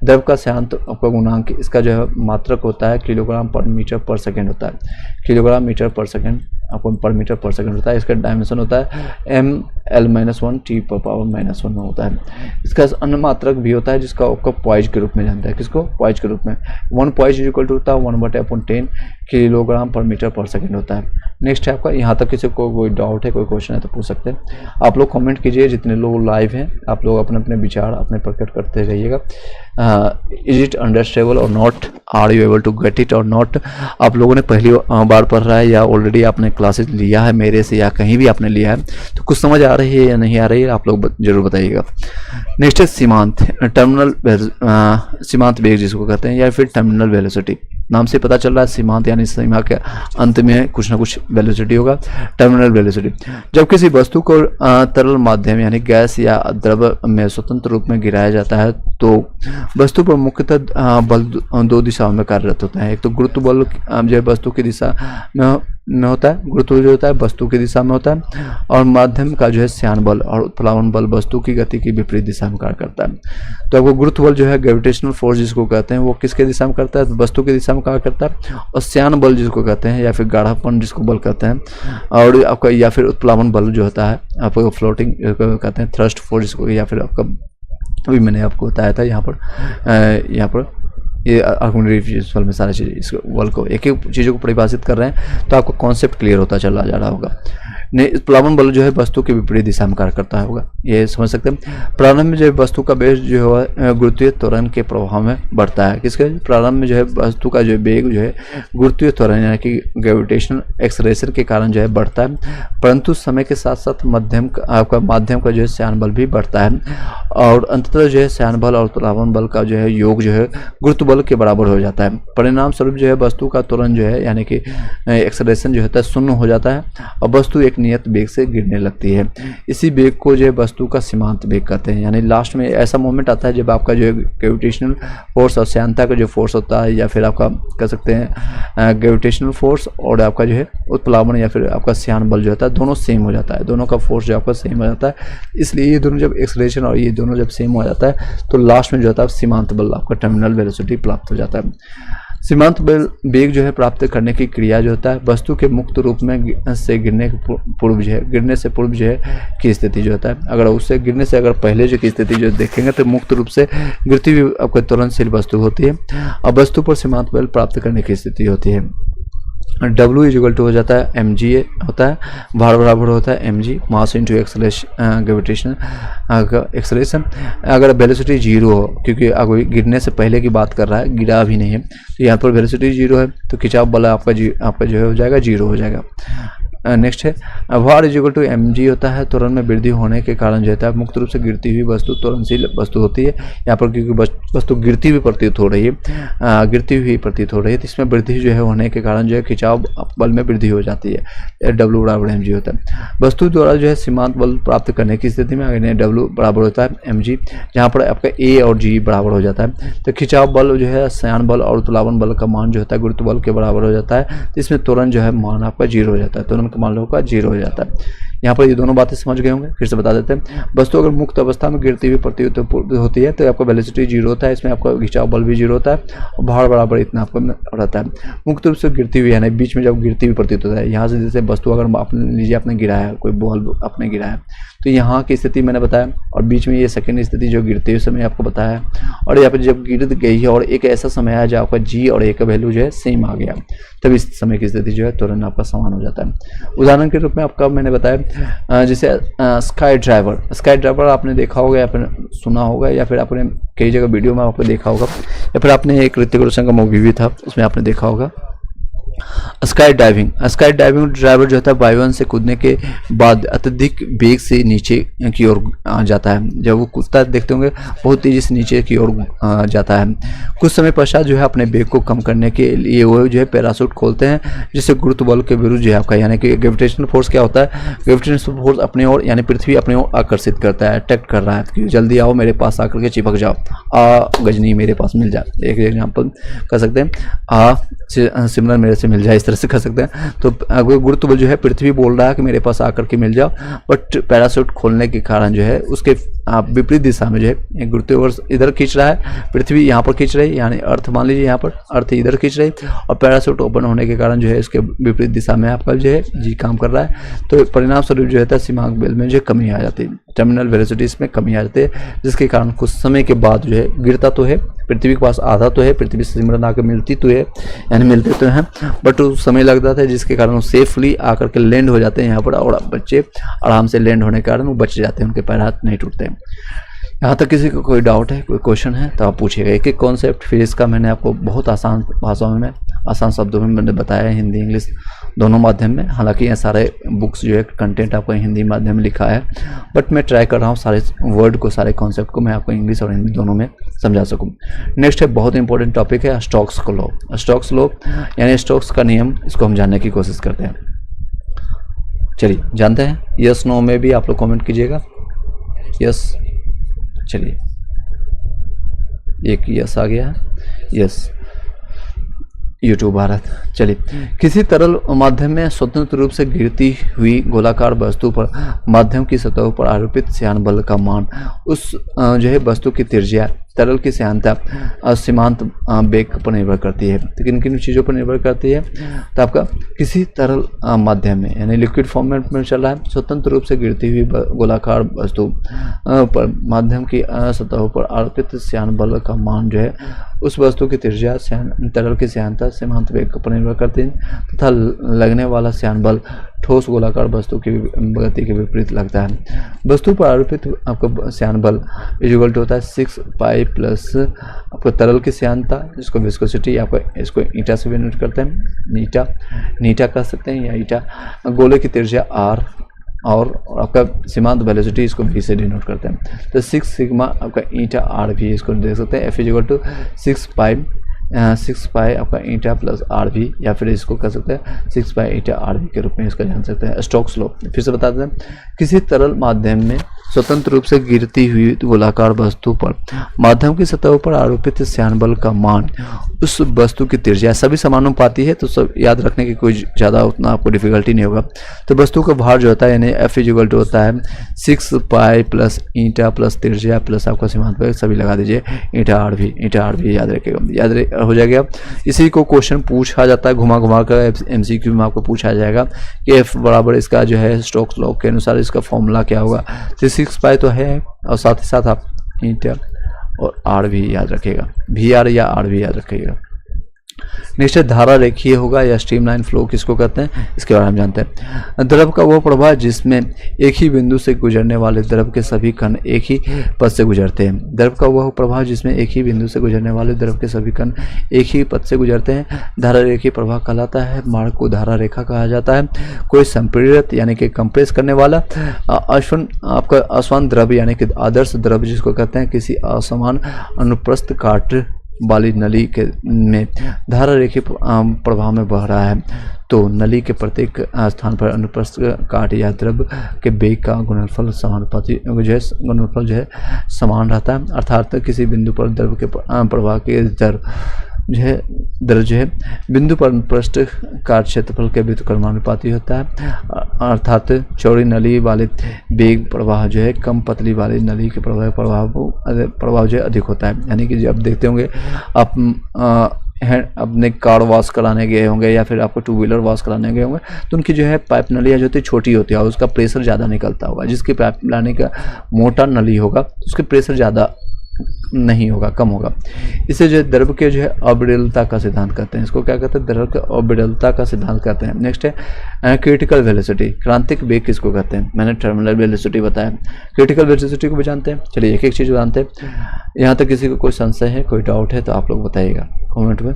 द्रव का श्यान आपका गुणांक, इसका जो है मात्रक होता है किलोग्राम पर मीटर पर सेकेंड होता है, किलोग्राम मीटर पर सेकेंड आपको पर मीटर पर सेकंड होता है। इसका डायमेंशन होता है ml-1 T⁻⁻1 होता है। इसका अन्य मात्रक भी होता है जिसका आपको पॉइज के रूप में जानता है। किसको, पॉइज के रूप में। 1 पॉइज इक्वल टू होता है 1/10 किलोग्राम पर मीटर पर सेकंड होता है। नेक्स्ट है आपका, यहाँ तक किसी को कोई डाउट है, कोई क्वेश्चन है तो पूछ सकते हैं। आप लोग कमेंट कीजिए, जितने लोग लाइव हैं आप लोग अपने अपने विचार अपने प्रकट करते रहिएगा। इज इट अंडरस्टैंडेबल और not, are you able to get it और नॉट। आप लोगों ने पहली बार पढ़ रहा है या ऑलरेडी आपने क्लासेस लिया है मेरे से या कहीं भी आपने लिया है, तो कुछ समझ आ रही है या नहीं आ रही है आप लोग जरूर बताइएगा। नेक्स्ट है सीमांत, टर्मिनल सीमांत वेग जिसको कहते हैं, या फिर टर्मिनल वेलोसिटी। नाम से पता चल रहा है सीमांत यानी सीमा के अंत में कुछ ना कुछ वेलोसिटी होगा, टर्मिनल वेलोसिटी। जब किसी वस्तु को तरल माध्यम यानी गैस या द्रव में स्वतंत्र रूप में गिराया जाता है तो वस्तु पर मुख्यतः बल दो दिशाओं में कार्यरत होता है। एक तो गुरुत्व बल जो है वस्तु की दिशा में होता है, गुरुत्व जो होता है वस्तु की दिशा में होता है, और माध्यम का जो है श्यान बल और उत्प्लावन बल वस्तु की गति की विपरीत दिशा में कार्य करता है। तो आपको गुरुत्व बल जो है ग्रेविटेशनल फोर्स जिसको कहते हैं वो किसके दिशा में करता है, वस्तु की दिशा में कार्य करता है। और श्यान बल जिसको कहते हैं या फिर गाढ़ापन जिसको बल कहते हैं, और आपका या फिर उत्प्लावन बल जो होता है आपको फ्लोटिंग कहते हैं, थ्रस्ट फोर्स जिसको, या फिर आपका अभी मैंने आपको बताया था यहाँ पर ये आर्गुमेंटल में सारी चीज़ें इस बल को एक एक चीज़ों को परिभाषित कर रहे हैं तो आपको कॉन्सेप्ट क्लियर होता चला जा रहा होगा। नहीं, प्लावन बल जो है वस्तु के विपरीत दिशा में कार्य करता होगा, ये समझ सकते हैं। प्रारंभ में जो है वस्तु का वेग जो है गुरुत्वीय त्वरण के प्रभाव में बढ़ता है। किसके प्रारंभ में जो है वस्तु का जो वेग जो है गुरुत्वीय त्वरण यानी कि ग्रेविटेशनल एक्सलेरेशन के कारण जो है बढ़ता है, परंतु समय के साथ साथ माध्यम का जो है श्यान बल भी बढ़ता है, और अंततः जो है श्यान बल और प्लावन बल का जो है योग जो है गुरुत्व बल के बराबर हो जाता है। परिणाम स्वरूप जो है वस्तु का त्वरण जो है यानी कि एक्सलेरेशन जो होता है शून्य हो जाता है और वस्तु एक नियत वेग से गिरने लगती है। इसी वेग को जो है वस्तु का सीमांत वेग कहते हैं। यानी लास्ट में ऐसा मोमेंट आता है जब आपका जो है ग्रेविटेशनल फोर्स और श्यानता का जो फोर्स होता है, या फिर आपका कह सकते हैं ग्रेविटेशनल फोर्स और आपका जो है उत्प्लावन या फिर आपका श्यान बल जो होता है, दोनों सेम हो जाता है, दोनों का फोर्स जो आपका सेम हो जाता है। इसलिए ये दोनों जब एक्सलेरेशन और ये दोनों जब सेम हो जाता है तो लास्ट में जो होता है सीमांत बल आपका टर्मिनल वेलोसिटी प्राप्त हो जाता है। सीमांत बल वेग जो है प्राप्त करने की क्रिया जो होता है वस्तु के मुक्त रूप में से गिरने से पूर्व जो है की स्थिति जो होता है, अगर उससे गिरने से अगर पहले जो की स्थिति जो देखेंगे तो मुक्त रूप से गिरती हुई आपको तुरंतशील वस्तु होती है और वस्तु पर सीमांत बल प्राप्त करने की स्थिति होती है। W इज इक्वल टू हो जाता है mg होता है, भार बराबर होता है mg mass into gravitation acceleration. अगर वेलोसिटी जीरो हो, क्योंकि अगर गिरने से पहले की बात कर रहा है, गिरा भी नहीं है, तो यहाँ पर वेलोसिटी जीरो है तो खिंचाव बल आपका जो है हो जाएगा जीरो हो जाएगा। नेक्स्ट है भार इज इक्वल टू mg होता है, त्वरण में वृद्धि होने के कारण जो है मुक्त रूप से गिरती हुई वस्तु त्वरणशील वस्तु होती है। यहाँ पर क्योंकि वस्तु गिरती हुई प्रतीत हो रही है, तो इसमें वृद्धि जो है होने के कारण जो है खिंचाव बल में वृद्धि हो जाती है। W बराबर mg होता है। वस्तु द्वारा जो है सीमांत बल प्राप्त करने की स्थिति में W बराबर होता है mg, जहाँ पर आपका A और G बराबर हो जाता है। तो खिंचाव बल जो है श्यान बल और तुलावन बल का मान जो होता है गुरुत्व बल के बराबर हो जाता है। तो इसमें त्वरण जो है मान आपका जीरो हो जाता है, त्वरण मान लो का जीरो हो जाता है। यहाँ पर ये दोनों बातें समझ गए होंगे, फिर से बता देते हैं। वस्तु अगर मुक्त अवस्था में गिरती हुई प्रतीत होती है तो आपका वेलोसिटी जीरो होता है, इसमें आपका खिंचाव बल भी जीरो होता है और भार बराबर इतना आपको रहता है। मुक्त रूप से गिरती हुई यानी बीच में जब गिरती हुई प्रतीत होता है, यहाँ से जैसे वस्तु अगर आपने लीजिए आपने गिराया है, कोई बॉल आपने गिराया है, तो यहाँ की स्थिति मैंने बताया और बीच में ये सेकंड स्थिति जो गिरते हुए समय आपको बताया, और यहाँ पर जब गिर गई है और एक ऐसा समय आया जब आपका जी और ए का वैल्यू जो है सेम आ गया, तब इस समय की स्थिति जो है तुरंत आपका समान हो जाता है। उदाहरण के रूप में आपका मैंने बताया जैसे स्काई ड्राइवर आपने देखा होगा या फिर सुना होगा या फिर आपने कई जगह वीडियो में आपने देखा होगा या फिर आपने एक ऋतिक रोशन का मूवी भी था उसमें आपने देखा होगा। स्काई डाइविंग ड्राइवर जो होता है वायुयान से कूदने के बाद अत्यधिक वेग से नीचे की ओर जाता है। जब वो कूदता देखते होंगे बहुत तेजी से नीचे की ओर जाता है। कुछ समय पश्चात जो है अपने वेग को कम करने के लिए वो जो है पैराशूट खोलते हैं, जिससे गुरुत्व बल के विरुद्ध जो है आपका यानी कि ग्रेविटेशनल फोर्स क्या होता है, ग्रेविटेशनल फोर्स अपने ओर यानी पृथ्वी अपने ओर आकर्षित करता है, अट्रैक्ट कर रहा है कि जल्दी आओ मेरे पास आकर के चिपक जाओ, गजनी मेरे पास मिल जाए। एक एग्जाम्पल कर सकते हैं सिमरन मेरे से मिल जाए, इस तरह से कर सकते हैं। तो अगर गुरुत्व बल जो है पृथ्वी बोल रहा है कि मेरे पास आकर के मिल जाओ, बट पैराशूट खोलने के कारण जो है उसके विपरीत दिशा में जो है गुरुत्व बल इधर खींच रहा है, पृथ्वी यहाँ पर खींच रही है, यानी अर्थ मान लीजिए यहाँ पर अर्थ इधर खींच रही और पैराशूट ओपन होने के कारण जो है इसके विपरीत दिशा में आपका जो है जी काम कर रहा है। तो परिणाम स्वरूप जो है सीमांक बल में जो कमी आ जाती है, टर्मिनल वेलोसिटीज में कमी आ जाती है, जिसके कारण कुछ समय के बाद जो है गिरता तो है, पृथ्वी के पास आधा तो है, पृथ्वी से सिमरन आकर मिलती तो है यानी मिलते तो हैं, बट उस समय लग जाता है जिसके कारण वो सेफली आकर के लैंड हो जाते हैं यहाँ पर और बच्चे आराम से लैंड होने के कारण वो बच जाते हैं, उनके पैर हाथ नहीं टूटते हैं। यहाँ तक किसी को कोई डाउट है, कोई क्वेश्चन है तो आप पूछिएगा। एक एक कॉन्सेप्ट फिर इसका मैंने आपको बहुत आसान भाषाओं में आसान शब्दों में मैंने बताया है, हिंदी इंग्लिश दोनों माध्यम में। हालांकि ये सारे बुक्स जो है कंटेंट आपको हिंदी माध्यम में लिखा है, बट मैं ट्राई कर रहा हूँ सारे वर्ड को सारे कॉन्सेप्ट को मैं आपको इंग्लिश और हिंदी दोनों में समझा सकूँ। नेक्स्ट है बहुत इंपॉर्टेंट टॉपिक है स्टोक्स का लॉ। स्टोक्स लॉ यानी स्टोक्स का नियम, इसको हम जानने की कोशिश करते हैं। चलिए जानते हैं, यस नो में भी आप लोग कॉमेंट कीजिएगा। यस, चलिए एक यस आ गया है, यस यूट्यूब भारत। चलिए, किसी तरल माध्यम में स्वतंत्र रूप से गिरती हुई गोलाकार वस्तु पर माध्यम की सतह पर आरोपित श्यान बल का मान उस जो है वस्तु की त्रिज्या, तरल की श्यानता सीमांत वेग पर निर्भर करती है। तो किन किन चीज़ों पर निर्भर करती है, तो आपका किसी तरल माध्यम में यानी लिक्विड फॉर्मेट में चल रहा है, स्वतंत्र रूप से गिरती हुई गोलाकार वस्तु पर माध्यम की सतह पर आरोपित श्यान बल का मान जो है उस वस्तु की त्रिज्या तरल की श्यानता सीमांत वेग पर निर्भर करती है, तथा लगने वाला श्यान बल ठोस गोलाकार वस्तु की गति के विपरीत लगता है। वस्तु पर आरोपित आपका श्यान बल इक्वल टू होता है 6 पाई प्लस आपको तरल की श्यानता, जिसको विस्कोसिटी आपको इसको ईटा से भी नोट करते हैं, नीटा कह सकते हैं या ईटा, गोले की त्रिज्या r और आपका सीमांत वेलोसिटी इसको v से डिनोट करते हैं। तो 6 सिग्मा आपका ईटा r भी इसको देख सकते हैं, f इक्वल टू 6 पाई आपका ईटा प्लस आर भी, या फिर इसको कह सकते हैं 6 पाई ईटा आर भी के रूप में इसका जान सकते हैं। स्टोक्स लॉ फिर से बता दें, किसी तरल माध्यम में स्वतंत्र रूप से गिरती हुई गोलाकार वस्तु पर माध्यम की सतह पर आरोपित श्यान बल का मान उस वस्तु की त्रिज्या, सभी समानुपाती है तो सब याद रखने की कोई ज़्यादा उतना आपको डिफिकल्टी नहीं होगा। तो वस्तु का भार जो होता है यानी एफ इक्वल टू होता है 6 पाई प्लस ईटा प्लस त्रिज्या प्लस आपका सीमांत वेग, सभी लगा दीजिए, ईटा आर भी याद रखेगा, याद हो जाएगा। इसी को क्वेश्चन पूछा जाता है घुमा घुमा कर, एमसीक्यू में आपको पूछा जाएगा कि एफ बराबर इसका जो है स्टोक्स लॉ के अनुसार इसका फॉर्मूला क्या होगा। तो 6 पाई तो है और साथ ही साथ आप ईटा और आर भी याद रखेगा, वी आर या आर भी याद रखेगा। नेक्स्ट है धारा रेखीय होगा या स्ट्रीमलाइन फ्लो किसको कहते हैं, इसके बारे में जानते हैं। द्रव का वो प्रवाह जिसमें एक ही बिंदु से गुजरने वाले द्रव के सभी कण एक ही पथ से गुजरते हैं। द्रव का वह प्रवाह जिसमें एक ही बिंदु से गुजरने वाले द्रव के सभी कण एक ही पथ से गुजरते हैं धारा रेखीय प्रवाह कहलाता है। मार्ग को धारा रेखा कहा जाता है। कोई संपीड़ित यानी कि कंप्रेस करने वाला आपका असमान द्रव यानी कि आदर्श द्रव जिसको कहते हैं किसी असमान अनुप्रस्थ काट वाली नली के में धारा रेखीय प्रवाह में बह रहा है तो नली के प्रत्येक स्थान पर अनुप्रस्थ काट या द्रव के वेग का गुणनफल समानुपाती गुणनफल जो है समान रहता है। अर्थात किसी बिंदु पर द्रव के प्रवाह के दर जो है बिंदु पर अनुप्रस्थ काट क्षेत्रफल के व्युत्क्रमानुपाती होता है। अर्थात चौड़ी नली वाले वेग प्रवाह जो है कम पतली वाली नली के प्रभाव जो है अधिक होता है। यानी कि जब देखते होंगे आप अपने कार वॉश कराने गए होंगे या फिर आपको 2 व्हीलर वॉश कराने गए होंगे तो उनकी जो है पाइप नलियाँ जो होती है छोटी होती है और उसका प्रेशर ज़्यादा निकलता होगा। जिसकी पाइप लाने का मोटा नली होगा उसके प्रेशर ज़्यादा नहीं होगा, कम होगा। इसे जो द्रव के जो है अविरलता का सिद्धांत कहते हैं। इसको क्या कहते हैं, द्रव के अविरलता का सिद्धांत कहते हैं। नेक्स्ट है क्रिटिकल वेलोसिटी, क्रांतिक वेग किसको कहते हैं। मैंने टर्मिनल वेलोसिटी बताया, क्रिटिकल वेलोसिटी को भी जानते हैं। चलिए एक एक चीज़ जानते हैं। यहाँ तक किसी को कोई संशय है, कोई डाउट है तो आप लोग बताइएगा कमेंट में।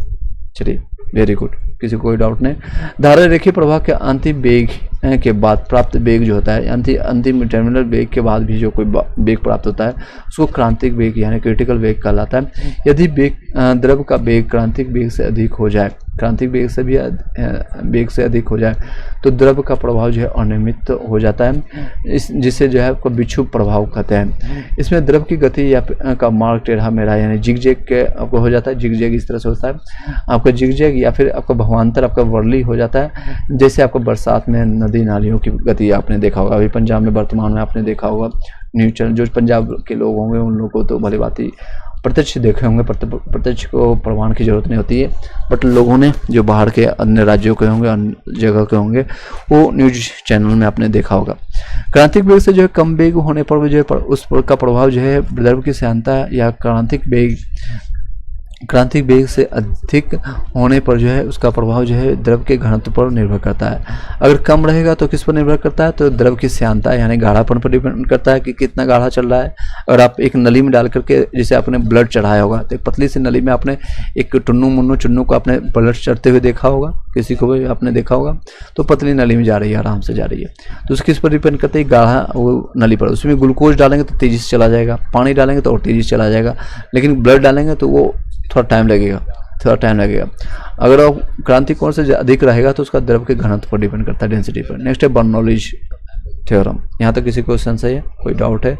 चलिए वेरी गुड, किसी को कोई डाउट नहीं। धारा रेखीय प्रवाह के अंतिम वेग के बाद प्राप्त वेग जो होता है अंतिम टर्मिनल वेग के बाद भी जो कोई वेग प्राप्त होता है उसको क्रांतिक वेग यानी क्रिटिकल वेग कहलाता है। यदि द्रव का वेग क्रांतिक वेग से अधिक हो जाए, क्रांतिक वेग से भी वेग से अधिक हो जाए तो द्रव का प्रभाव जो है अनियमित हो जाता है, जिससे जो है आपको विक्षुब्ध प्रभाव कहते हैं। इसमें द्रव की गति या का मार्ग टेढ़ा मेढ़ा यानी जिगजैग के आपको हो जाता है। जिगजैग इस तरह से होता है आपका जिगजैग या फिर आपका भवांतर आपका वर्ली हो जाता है। जैसे आपको बरसात में नदी नालियों की गति आपने देखा होगा, अभी पंजाब में वर्तमान में आपने देखा होगा न्यूज चैनल, जो पंजाब के लोग होंगे उन लोगों को तो भली बात ही प्रत्यक्ष देखे होंगे, प्रत्यक्ष को प्रमाण की जरूरत नहीं होती है, बट लोगों ने जो बाहर के अन्य राज्यों के होंगे अन्य जगह के होंगे वो न्यूज चैनल में आपने देखा होगा। क्रांतिक वेग से जो है कम वेग होने पर जो है उस पर का प्रभाव जो है द्रव की श्यानता या क्रांतिक वेग से अधिक होने पर जो है उसका प्रभाव जो है द्रव के घनत्व पर निर्भर करता है। अगर कम रहेगा तो किस पर निर्भर करता है, तो द्रव की श्यानता यानी गाढ़ापन पर डिपेंड करता है कि कितना गाढ़ा चल रहा है। अगर आप एक नली में डाल करके जैसे आपने ब्लड चढ़ाया होगा तो एक पतली सी नली में आपने एक चुन्नू को आपने ब्लड चढ़ते हुए देखा होगा, किसी को भी आपने देखा होगा, तो पतली नली में जा रही है, आराम से जा रही है, तो उसके इस पर डिपेंड करते हैं गाढ़ा वो नली पर। उसमें ग्लूकोज डालेंगे तो तेजी से चला जाएगा, पानी डालेंगे तो और तेजी से चला जाएगा, लेकिन ब्लड डालेंगे तो वो थोड़ा टाइम लगेगा। अगर वो क्रांतिक कोण से अधिक रहेगा तो उसका द्रव के घनत्व पर डिपेंड करता है, डेंसिटी पर। नेक्स्ट है बर्नौलीज थ्योरम। यहाँ तक किसी को संशय है, कोई डाउट है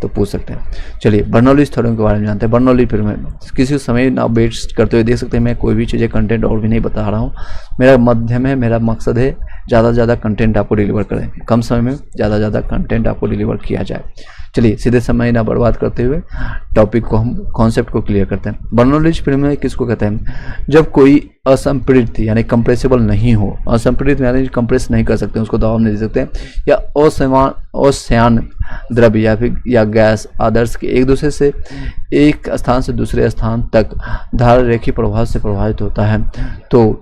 तो पूछ सकते हैं। चलिए बर्नौलीज थ्योरम के बारे में जानते हैं। बर्नौली फिर में किसी समय ना वेट करते हुए देख सकते हैं, मैं कोई भी चीज़ें कंटेंट और भी नहीं बता रहा हूँ, मेरा मध्यम है, मेरा मकसद है ज़्यादा से ज़्यादा कंटेंट आपको डिलीवर करें, कम समय में ज़्यादा से ज़्यादा कंटेंट आपको डिलीवर किया जाए। चलिए सीधे समय ना बर्बाद करते हुए टॉपिक को हम कॉन्सेप्ट को क्लियर करते हैं। बर्नौलीज फिल्म किसको कहते हैं, जब कोई असंपीड़ित यानी कंप्रेसिबल नहीं हो, असंपीड़ित यानी कंप्रेस नहीं कर सकते, उसको दबाव नहीं दे सकते, या अश्यान द्रव्य या गैस आदर्श के एक दूसरे से एक स्थान से दूसरे स्थान तक धारा रेखीय प्रवाह से प्रभावित होता है तो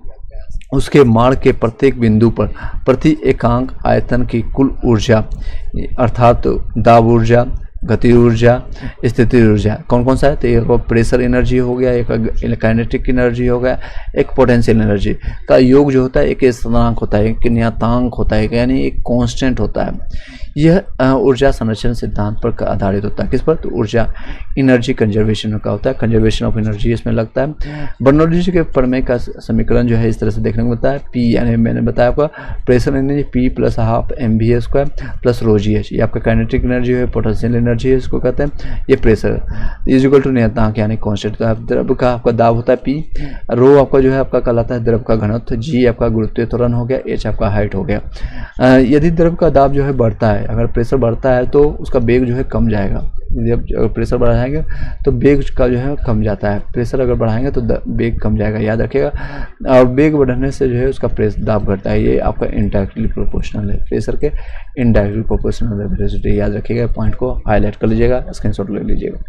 उसके मार्ग के प्रत्येक बिंदु पर प्रति एकांक आयतन की कुल ऊर्जा अर्थात दाब ऊर्जा, गति ऊर्जा, स्थिति ऊर्जा कौन कौन सा है, तो एक प्रेशर एनर्जी हो गया, एक काइनेटिक एनर्जी हो गया, एक पोटेंशियल एनर्जी का योग जो होता है एक स्थिरांक होता है, एक नियतांक होता है, यानी एक कांस्टेंट होता है। यह ऊर्जा संरक्षण सिद्धांत पर आधारित होता है। किस पर, तो ऊर्जा एनर्जी कंजर्वेशन का होता है, कंजर्वेशन ऑफ एनर्जी इसमें लगता है। बर्नौली के प्रमेय का समीकरण जो है इस तरह से देखने को मिलता है, पी यानी मैंने बताया आपका pressure energy P plus half mv² plus रो जी एच, ये आपका काइनेटिक एनर्जी है, पोटेंशियल एनर्जी है, इसको कहते हैं। ये प्रेशर इज इक्वल टू नियतांक यानी कांस्टेंट का द्रव का आपका दाब होता है पी, रो आपका जो है आपका कहलाता है द्रव का घनत्व, जी आपका गुरुत्वीय त्वरण हो गया, एच आपका हाइट हो गया। यदि द्रव का दाब जो है बढ़ता है, अगर प्रेशर बढ़ता है तो उसका वेग जो है कम जाएगा, जब प्रेशर बढ़ाएंगे तो वेग का जो है कम जाता है, प्रेशर अगर बढ़ाएंगे तो वेग कम जाएगा, याद रखिएगा। और वेग बढ़ने से जो है उसका दाब घटता है। ये आपका इनडायरेक्टली प्रोपोर्शनल है, प्रेशर के इनडायरेक्टली प्रोपोर्शनल है वेलोसिटी। याद रखिएगा, पॉइंट को हाईलाइट कर लीजिएगा, स्क्रीनशॉट ले लीजिएगा।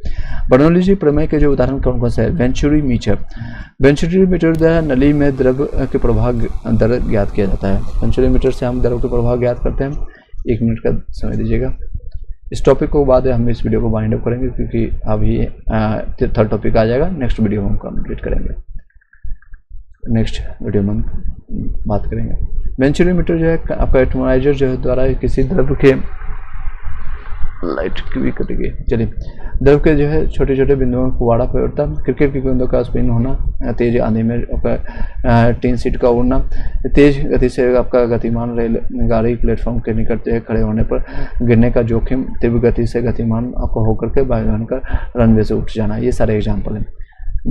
बर्नौली प्रमेय के जो उदाहरण कौन कौन से है? Venturi meter. वेंचुरी मीटर द्वारा नली में द्रव के प्रवाह दर ज्ञात किया जाता है। वेंचुरी मीटर से हम द्रव के प्रवाह ज्ञात करते हैं। 1 मिनट का समय दीजिएगा। इस टॉपिक को बाद हम इस वीडियो को वाइंड अप करेंगे, क्योंकि अभी थर्ड टॉपिक आ जाएगा, नेक्स्ट वीडियो में हम कंप्लीट करेंगे, नेक्स्ट वीडियो में हम बात करेंगे। वेंचुरी मीटर जो है आपका एटमोलाइजर जो है द्वारा किसी द्रव के लाइट की भी कटेगी, चलिए, द्रव के जो है छोटे छोटे बिंदुओं में फुवाड़ा परिवर्तन, क्रिकेट की गेंदों का स्पिन होना, तेज आंधी में आपका टीन सीट का उड़ना, तेज गति से आपका गतिमान रेल गाड़ी प्लेटफॉर्म के निकट खड़े होने पर गिरने का जोखिम, तीव्र गति से गतिमान आपको होकर के वायुयान का रनवे से उठ जाना। ये सारे एग्जाम्पल हैं,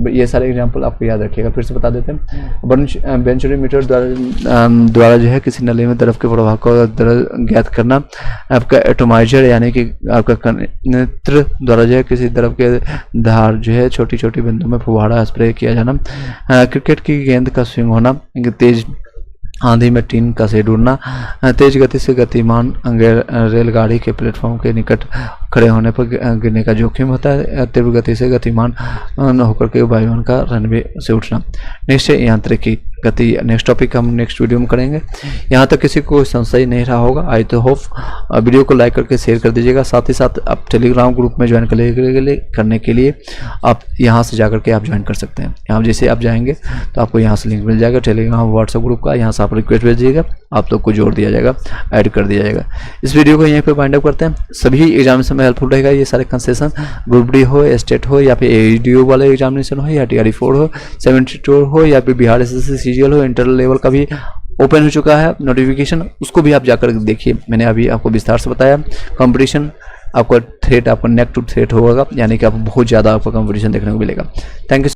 ये सारे एग्जाम्पल आपको याद रखिएगा। फिर से बता देते हैं। वेंचुरी मीटर द्वारा जो है किसी नली में द्रव के प्रवाह को ज्ञात करना। आपका एटोमाइजर यानी कि आपका कनित्र द्वारा जो है किसी द्रव के धार जो है छोटी छोटी बिंदु में फुहारा स्प्रे किया जाना। क्रिकेट की गेंद का स्विंग होना, तेज आंधी में टीन का शेड उड़ना, तेज गति से गतिमान रेलगाड़ी के प्लेटफॉर्म के निकट खड़े होने पर गिरने का जोखिम होता है, तीव्र गति से गतिमान होकर के वायुयान का रनवे से उठना। नेक्स्ट है यांत्रिकी गति। नेक्स्ट टॉपिक हम नेक्स्ट वीडियो में करेंगे। यहाँ तक किसी को संशय नहीं रहा होगा, आई तो होप। वीडियो को लाइक करके शेयर कर दीजिएगा। साथ ही साथ आप टेलीग्राम ग्रुप में ज्वाइन करने के लिए आप यहाँ से जाकर के आप ज्वाइन कर सकते हैं। यहाँ जैसे आप जाएंगे तो आपको यहाँ से लिंक मिल जाएगा टेलीग्राम व्हाट्सएप ग्रुप का, यहाँ से आप रिक्वेस्ट भेजिएगा, आप लोग को जोड़ दिया जाएगा, ऐड कर दिया जाएगा। इस वीडियो को यहीं पे वाइंड अप करते हैं। सभी एग्जामिनेशन में हेल्पफुल रहेगा ये सारे कंसेशन, ग्रुप डी हो, स्टेट हो, या फिर एडीओ वाले एग्जामिनेशन हो, या TRE 4 हो, 72 हो, या फिर बिहार SSC CGL हो, इंटरनल लेवल का भी ओपन हो चुका है नोटिफिकेशन, उसको भी आप जाकर देखिए। मैंने अभी आपको विस्तार से बताया। कंपटीशन आपका थ्रेट, आपका नेक टू थ्रेट होगा, यानी कि आपको बहुत ज़्यादा आपका कंपटीशन देखने को मिलेगा। Thank you.